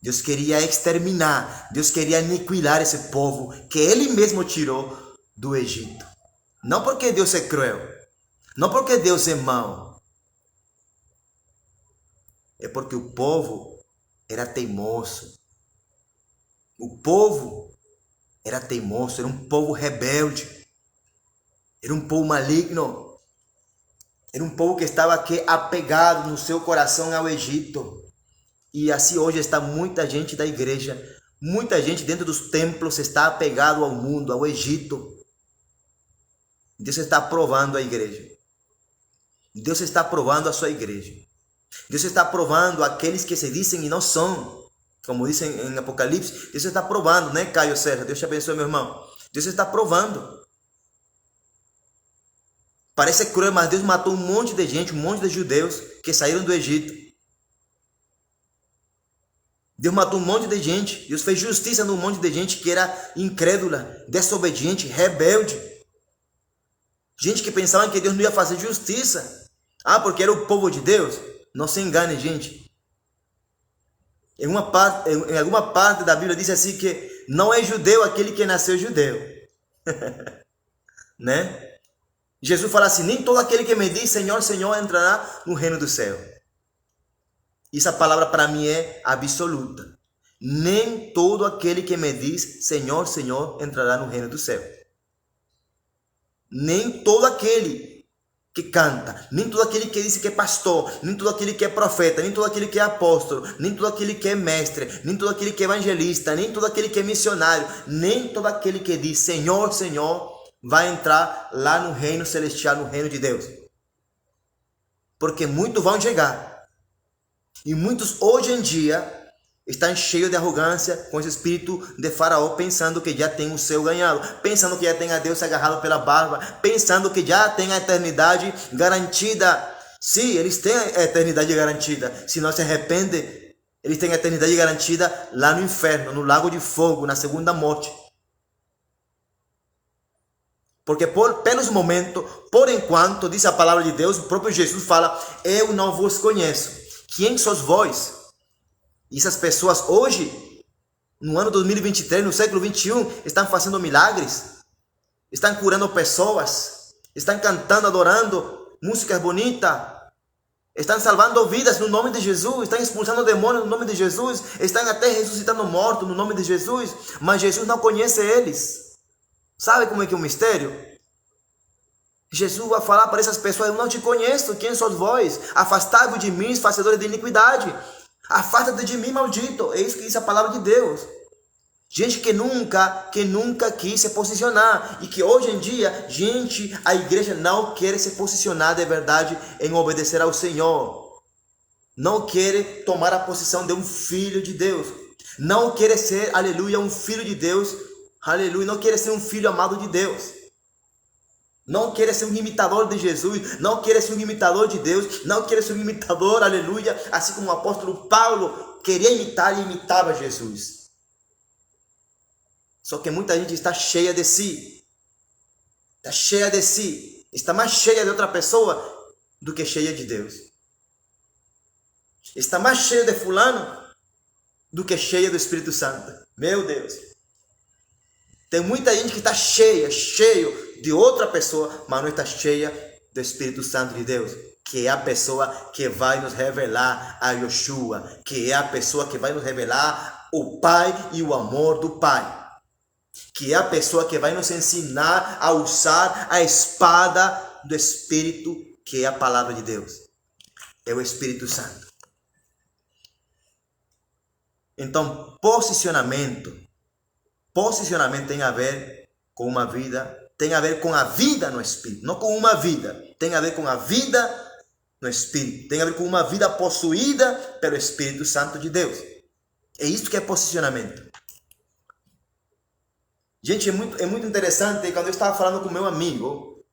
Deus queria exterminar. Deus queria aniquilar esse povo que Ele mesmo tirou do Egito. Não porque Deus é cruel. Não porque Deus é mau. É porque o povo era teimoso. O povo era teimoso, era um povo rebelde. Era um povo maligno. Era um povo que estava aqui apegado no seu coração ao Egito. E assim hoje está muita gente da igreja, muita gente dentro dos templos está apegado ao mundo, ao Egito. Deus está provando a igreja. Deus está provando a sua igreja. Deus está provando aqueles que se dizem e não são. Como dizem em Apocalipse, Deus está provando, né, Caio Serra? Deus te abençoe, meu irmão. Deus está provando. Parece cruel, mas Deus matou um monte de gente, um monte de judeus que saíram do Egito. Deus matou um monte de gente. Deus fez justiça num monte de gente que era incrédula, desobediente, rebelde. Gente que pensava que Deus não ia fazer justiça. Ah, porque era o povo de Deus? Não se engane, gente. Em alguma parte da Bíblia diz assim que não é judeu aquele que nasceu judeu. Né? Jesus fala assim, nem todo aquele que me diz Senhor, Senhor entrará no reino do céu. Essa palavra para mim é absoluta. Nem todo aquele que me diz Senhor, Senhor entrará no reino do céu. Nem todo aquele que canta, nem todo aquele que diz que é pastor, nem todo aquele que é profeta, nem todo aquele que é apóstolo, nem todo aquele que é mestre, nem todo aquele que é evangelista, nem todo aquele que é missionário, nem todo aquele que diz Senhor, Senhor, vai entrar lá no reino celestial, no reino de Deus. Porque muitos vão chegar. E muitos hoje em dia estão cheios de arrogância, com esse espírito de Faraó, pensando que já tem o céu ganhado, pensando que já tem a Deus agarrado pela barba, pensando que já tem a eternidade garantida. Sim, eles têm a eternidade garantida. Se não se arrepende, eles têm a eternidade garantida lá no inferno, no lago de fogo, na segunda morte. Porque pelos momentos, por enquanto, diz a palavra de Deus, o próprio Jesus fala, eu não vos conheço. Quem sois vós? E essas pessoas hoje, no ano 2023, no século 21, estão fazendo milagres, estão curando pessoas, estão cantando, adorando, músicas bonitas, estão salvando vidas no nome de Jesus, estão expulsando demônios no nome de Jesus, estão até ressuscitando mortos no nome de Jesus, mas Jesus não conhece eles. Sabe como é que é o mistério? Jesus vai falar para essas pessoas: eu não te conheço, quem sois vós? Afastai-vos de mim, fazedores de iniquidade. Afasta-te de mim, maldito. É isso que diz a palavra de Deus. Gente que nunca quis se posicionar. E que hoje em dia, a igreja não quer se posicionar de verdade em obedecer ao Senhor. Não quer tomar a posição de um filho de Deus. Não quer ser, aleluia, um filho de Deus. Aleluia, não quer ser um filho amado de Deus. Não quer ser um imitador de Jesus, não quer ser um imitador de Deus, não quer ser um imitador, aleluia, assim como o apóstolo Paulo queria imitar e imitava Jesus. Só que muita gente está cheia de si, está mais cheia de outra pessoa do que cheia de Deus. Está mais cheia de fulano do que cheia do Espírito Santo. Meu Deus. Tem muita gente que está cheio de outra pessoa, mas não está cheia do Espírito Santo de Deus, que é a pessoa que vai nos revelar a Yeshua, que é a pessoa que vai nos revelar o Pai e o amor do Pai, que é a pessoa que vai nos ensinar a usar a espada do Espírito, que é a palavra de Deus, é o Espírito Santo. Então, posicionamento tem a ver com uma vida, tem a ver com a vida no Espírito, não com uma vida, tem a ver com a vida no Espírito, tem a ver com uma vida possuída pelo Espírito Santo de Deus. É isso que é posicionamento. Gente, é muito interessante, quando eu estava falando com meu amigo,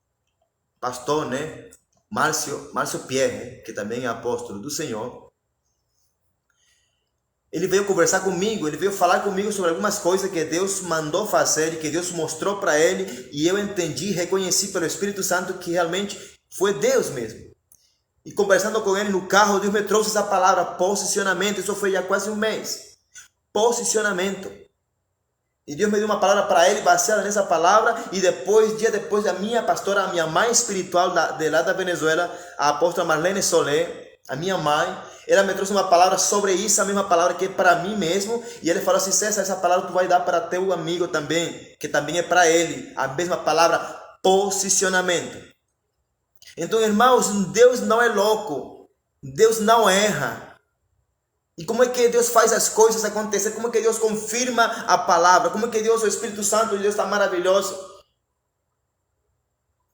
pastor, né, Márcio Pierre, que também é apóstolo do Senhor, ele veio conversar comigo, ele veio falar comigo sobre algumas coisas que Deus mandou fazer, que Deus mostrou para ele, e eu entendi, reconheci pelo Espírito Santo que realmente foi Deus mesmo. E conversando com ele no carro, Deus me trouxe essa palavra, posicionamento. Isso foi já quase um mês. Posicionamento. E Deus me deu uma palavra para ele, baseada nessa palavra, e dia depois, a minha pastora, a minha mãe espiritual de lá da Venezuela, a apóstola Marlene Solé, a minha mãe, ela me trouxe uma palavra sobre isso, a mesma palavra que é para mim mesmo, e ele falou assim: César, essa palavra tu vai dar para teu amigo também, que também é para ele, a mesma palavra, posicionamento. Então, irmãos, Deus não é louco, Deus não erra. E como é que Deus faz as coisas acontecer? Como é que Deus confirma a palavra? Como é que Deus, o Espírito Santo de Deus está maravilhoso?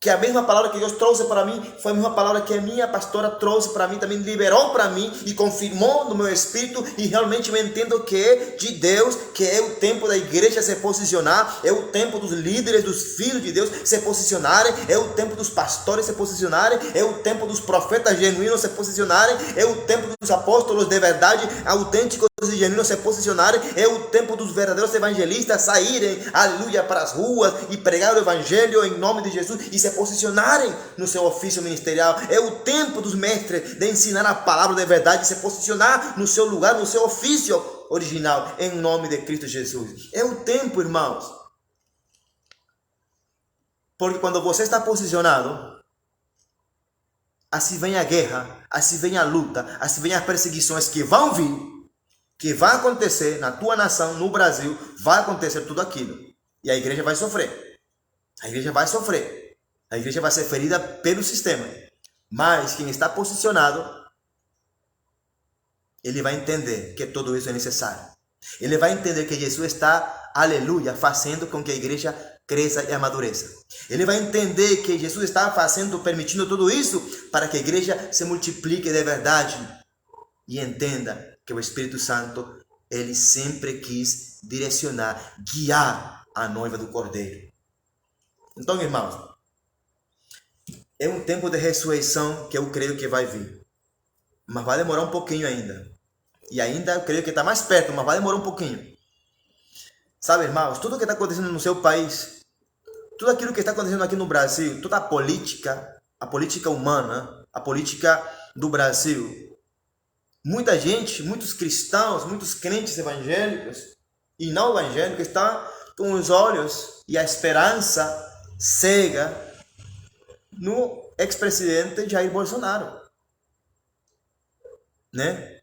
Que a mesma palavra que Deus trouxe para mim foi a mesma palavra que a minha pastora trouxe para mim, também liberou para mim e confirmou no meu espírito, e realmente eu entendo que é de Deus, que é o tempo da igreja se posicionar, é o tempo dos líderes, dos filhos de Deus se posicionarem, é o tempo dos pastores se posicionarem, é o tempo dos profetas genuínos se posicionarem, é o tempo dos apóstolos de verdade, autênticos e genuínos se posicionarem, é o tempo dos verdadeiros evangelistas saírem, aleluia, para as ruas e pregar o evangelho em nome de Jesus e se posicionarem no seu ofício ministerial. É o tempo dos mestres de ensinar a palavra de verdade e se posicionar no seu lugar, no seu ofício original, em nome de Cristo Jesus. É o tempo, irmãos. Porque quando você está posicionado, assim vem a guerra, assim vem a luta, assim vem as perseguições que vão vir, que vai acontecer na tua nação, no Brasil, vai acontecer tudo aquilo. E a igreja vai sofrer. A igreja vai sofrer. A igreja vai ser ferida pelo sistema. Mas quem está posicionado, ele vai entender que tudo isso é necessário. Ele vai entender que Jesus está, aleluia, fazendo com que a igreja cresça e amadureça. Ele vai entender que Jesus está fazendo, permitindo tudo isso para que a igreja se multiplique de verdade. E entenda que o Espírito Santo, ele sempre quis direcionar, guiar a noiva do Cordeiro. Então, irmãos, é um tempo de ressurreição que eu creio que vai vir. Mas vai demorar um pouquinho ainda. E ainda eu creio que está mais perto, mas vai demorar um pouquinho. Sabe, irmãos, tudo que está acontecendo no seu país, tudo aquilo que está acontecendo aqui no Brasil, toda a política humana, a política do Brasil, muita gente, muitos cristãos, muitos crentes evangélicos e não evangélicos estão com os olhos e a esperança cega no ex-presidente Jair Bolsonaro, né?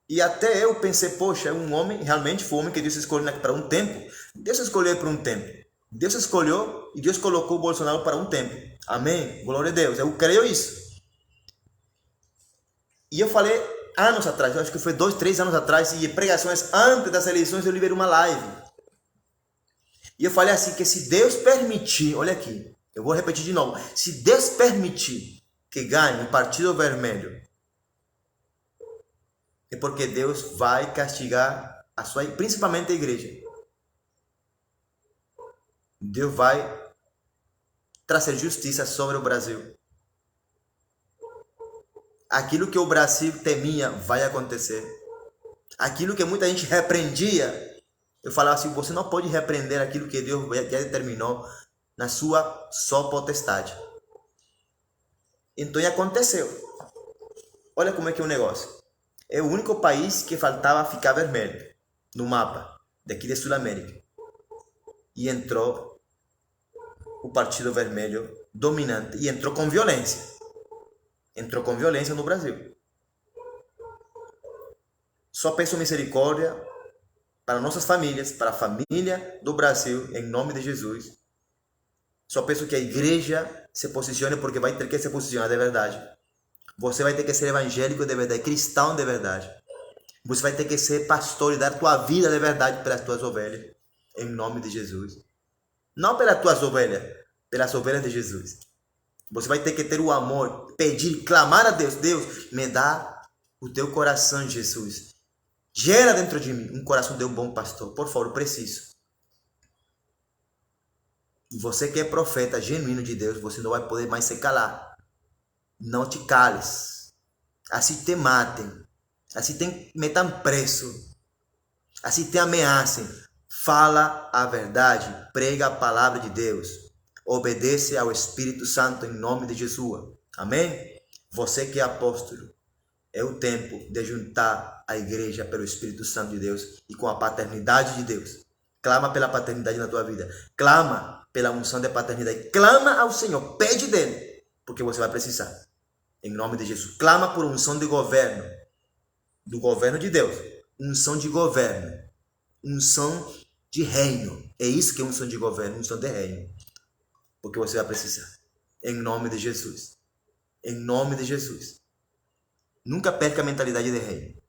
E até eu pensei, poxa, um homem, realmente foi um homem que Deus escolheu para um tempo. Deus escolheu para um tempo. Deus escolheu e Deus colocou o Bolsonaro para um tempo. Amém? Glória a Deus. Eu creio isso. E eu falei anos atrás, eu acho que foi 2, 3 anos atrás, e pregações antes das eleições eu liberei uma live. E eu falei assim, que se Deus permitir, olha aqui, eu vou repetir de novo. Se Deus permitir que ganhe o Partido Vermelho, é porque Deus vai castigar a sua, principalmente a igreja. Deus vai trazer justiça sobre o Brasil. Aquilo que o Brasil temia vai acontecer. Aquilo que muita gente repreendia, eu falava assim, você não pode repreender aquilo que Deus já determinou na sua só potestade. Então aconteceu. Olha como é que é o negócio. É o único país que faltava ficar vermelho no mapa daqui de Sul-América. E entrou o Partido Vermelho dominante. E entrou com violência. Entrou com violência no Brasil. Só peço misericórdia para nossas famílias, para a família do Brasil, em nome de Jesus. Só peço que a igreja se posicione, porque vai ter que se posicionar de verdade. Você vai ter que ser evangélico de verdade, cristão de verdade. Você vai ter que ser pastor e dar tua vida de verdade pelas tuas ovelhas, em nome de Jesus. Não pelas tuas ovelhas, pelas ovelhas de Jesus. Você vai ter que ter o amor, pedir, clamar a Deus. Deus, me dá o teu coração, Jesus. Gera dentro de mim um coração de um bom pastor. Por favor, eu preciso. E você que é profeta genuíno de Deus, você não vai poder mais se calar. Não te cales. Assim te matem. Assim te metam preso. Assim te ameacem. Fala a verdade. Prega a palavra de Deus. Obedece ao Espírito Santo em nome de Jesus. Amém? Você que é apóstolo, é o tempo de juntar a igreja pelo Espírito Santo de Deus e com a paternidade de Deus. Clama pela paternidade na tua vida. Clama pela unção de paternidade. Clama ao Senhor. Pede dele, porque você vai precisar. Em nome de Jesus. Clama por unção de governo. Do governo de Deus. Unção de governo. Unção de reino. É isso que é unção de governo. Unção de reino. Porque você vai precisar. Em nome de Jesus. Em nome de Jesus. Nunca perca a mentalidade de reino.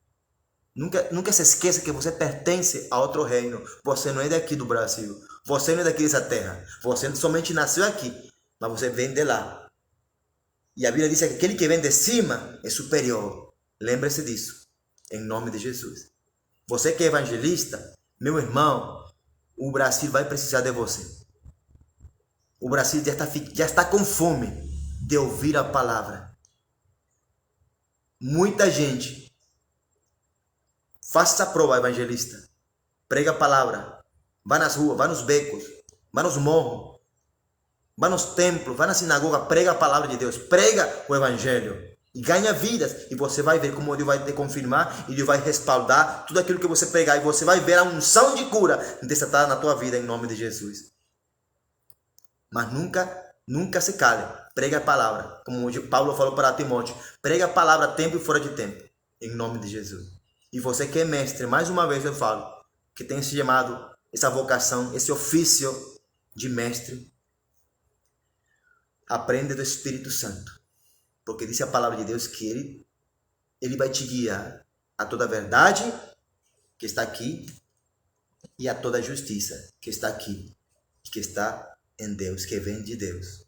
Nunca se esqueça que você pertence a outro reino. Você não é daqui do Brasil. Você não é daqui dessa terra. Você somente nasceu aqui. Mas você vem de lá. E a Bíblia diz que aquele que vem de cima é superior. Lembre-se disso. Em nome de Jesus. Você que é evangelista, meu irmão, o Brasil vai precisar de você. O Brasil já está com fome de ouvir a palavra. Muita gente. Faça a prova, evangelista. Prega a palavra. Vá nas ruas, vá nos becos, vá nos morros, vá nos templos, vá na sinagoga, prega a palavra de Deus. Prega o evangelho. E ganha vidas. E você vai ver como Deus vai te confirmar e Deus vai respaldar tudo aquilo que você pregar. E você vai ver a unção de cura desatada na tua vida em nome de Jesus. Mas nunca se cale. Prega a palavra. Como hoje Paulo falou para Timóteo. Prega a palavra a tempo e fora de tempo. Em nome de Jesus. E você que é mestre, mais uma vez eu falo, que tem esse chamado, essa vocação, esse ofício de mestre, aprende do Espírito Santo. Porque diz a palavra de Deus que ele vai te guiar a toda a verdade que está aqui e a toda a justiça que está aqui, que está em Deus, que vem de Deus.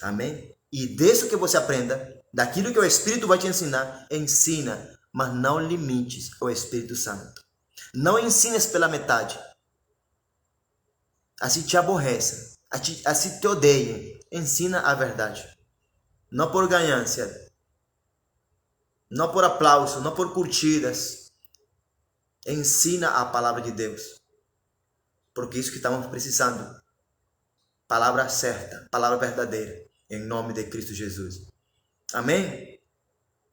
Amém? E disso que você aprenda, daquilo que o Espírito vai te ensinar, ensina, mas não limites o Espírito Santo. Não ensines pela metade. Assim te aborreça, assim te odeiem. Ensina a verdade. Não por ganância, não por aplauso, não por curtidas. Ensina a palavra de Deus. Porque isso que estamos precisando. Palavra certa, palavra verdadeira. Em nome de Cristo Jesus. Amém?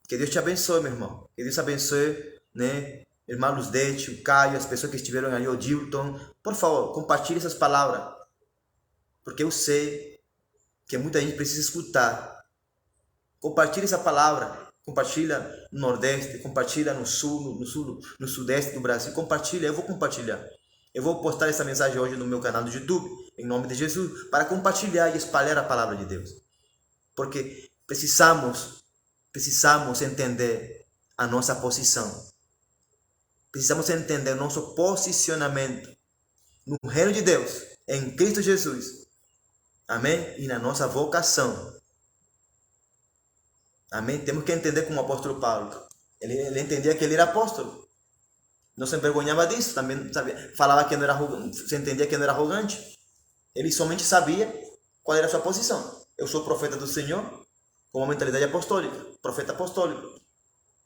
Que Deus te abençoe, meu irmão. Que Deus abençoe, né? Irmão Luzdete, o Caio, as pessoas que estiveram ali, o Dilton. Por favor, compartilhe essas palavras. Porque eu sei que muita gente precisa escutar. Compartilhe essa palavra. Compartilha no Nordeste, compartilha no Sul, no Sudeste do Brasil. Compartilha, eu vou compartilhar. Eu vou postar essa mensagem hoje no meu canal do YouTube. em nome de Jesus, para compartilhar e espalhar a palavra de Deus. Porque precisamos entender a nossa posição. Precisamos entender o nosso posicionamento no reino de Deus, em Cristo Jesus. Amém? E na nossa vocação. Amém? Temos que entender como o apóstolo Paulo. Ele entendia que ele era apóstolo. Não se envergonhava disso. Também sabia, falava que não era arrogante, se entendia que não era arrogante. Ele somente sabia qual era a sua posição. Eu sou profeta do Senhor, com uma mentalidade apostólica, profeta apostólico.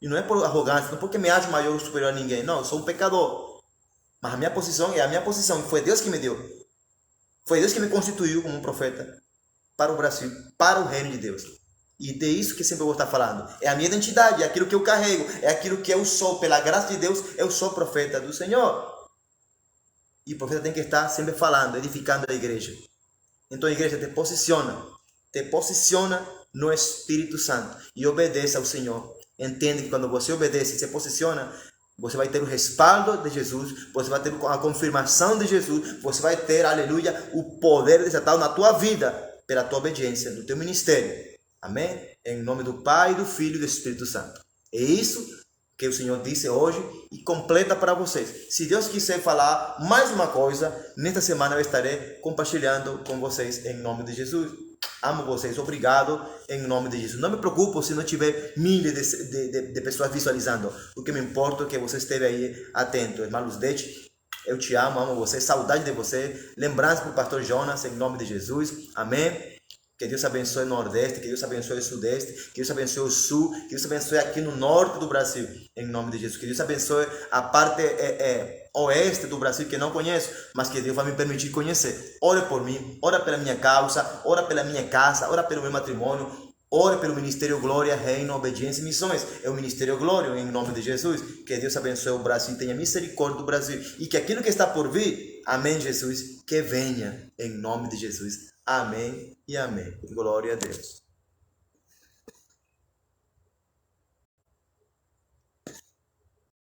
E não é por arrogância, não porque me acho maior ou superior a ninguém. Não, eu sou um pecador. Mas a minha posição é a minha posição. E foi Deus que me deu. Foi Deus que me constituiu como um profeta para o Brasil, para o reino de Deus. E de isso que sempre eu vou estar falando. É a minha identidade, é aquilo que eu carrego, é aquilo que eu sou. Pela graça de Deus, eu sou profeta do Senhor. E o profeta tem que estar sempre falando, edificando a igreja. Então a igreja te posiciona no Espírito Santo e obedeça ao Senhor. Entende que quando você obedece e se posiciona, você vai ter o respaldo de Jesus, você vai ter a confirmação de Jesus, você vai ter, aleluia, o poder desatado na tua vida, pela tua obediência, no teu ministério. Amém? Em nome do Pai, do Filho e do Espírito Santo. É isso que o Senhor disse hoje e completa para vocês. Se Deus quiser falar mais uma coisa, nesta semana eu estarei compartilhando com vocês em nome de Jesus. Amo vocês, obrigado em nome de Jesus. Não me preocupo se não tiver milhares de pessoas visualizando. O que me importa é que você esteja aí atento. Irmão Luzdete, eu te amo você, saudade de você. Lembrança para o pastor Jonas em nome de Jesus. Amém. Que Deus abençoe o Nordeste, que Deus abençoe o Sudeste, que Deus abençoe o Sul, que Deus abençoe aqui no Norte do Brasil, em nome de Jesus. Que Deus abençoe a parte oeste do Brasil que não conheço, mas que Deus vai me permitir conhecer. Ore por mim, ora pela minha causa, ora pela minha casa, ora pelo meu matrimônio, ore pelo Ministério Glória, Reino, Obediência e Missões. É o Ministério Glória, em nome de Jesus. Que Deus abençoe o Brasil, tenha misericórdia do Brasil. E que aquilo que está por vir, amém, Jesus, que venha, em nome de Jesus. Amém e amém. Glória a Deus.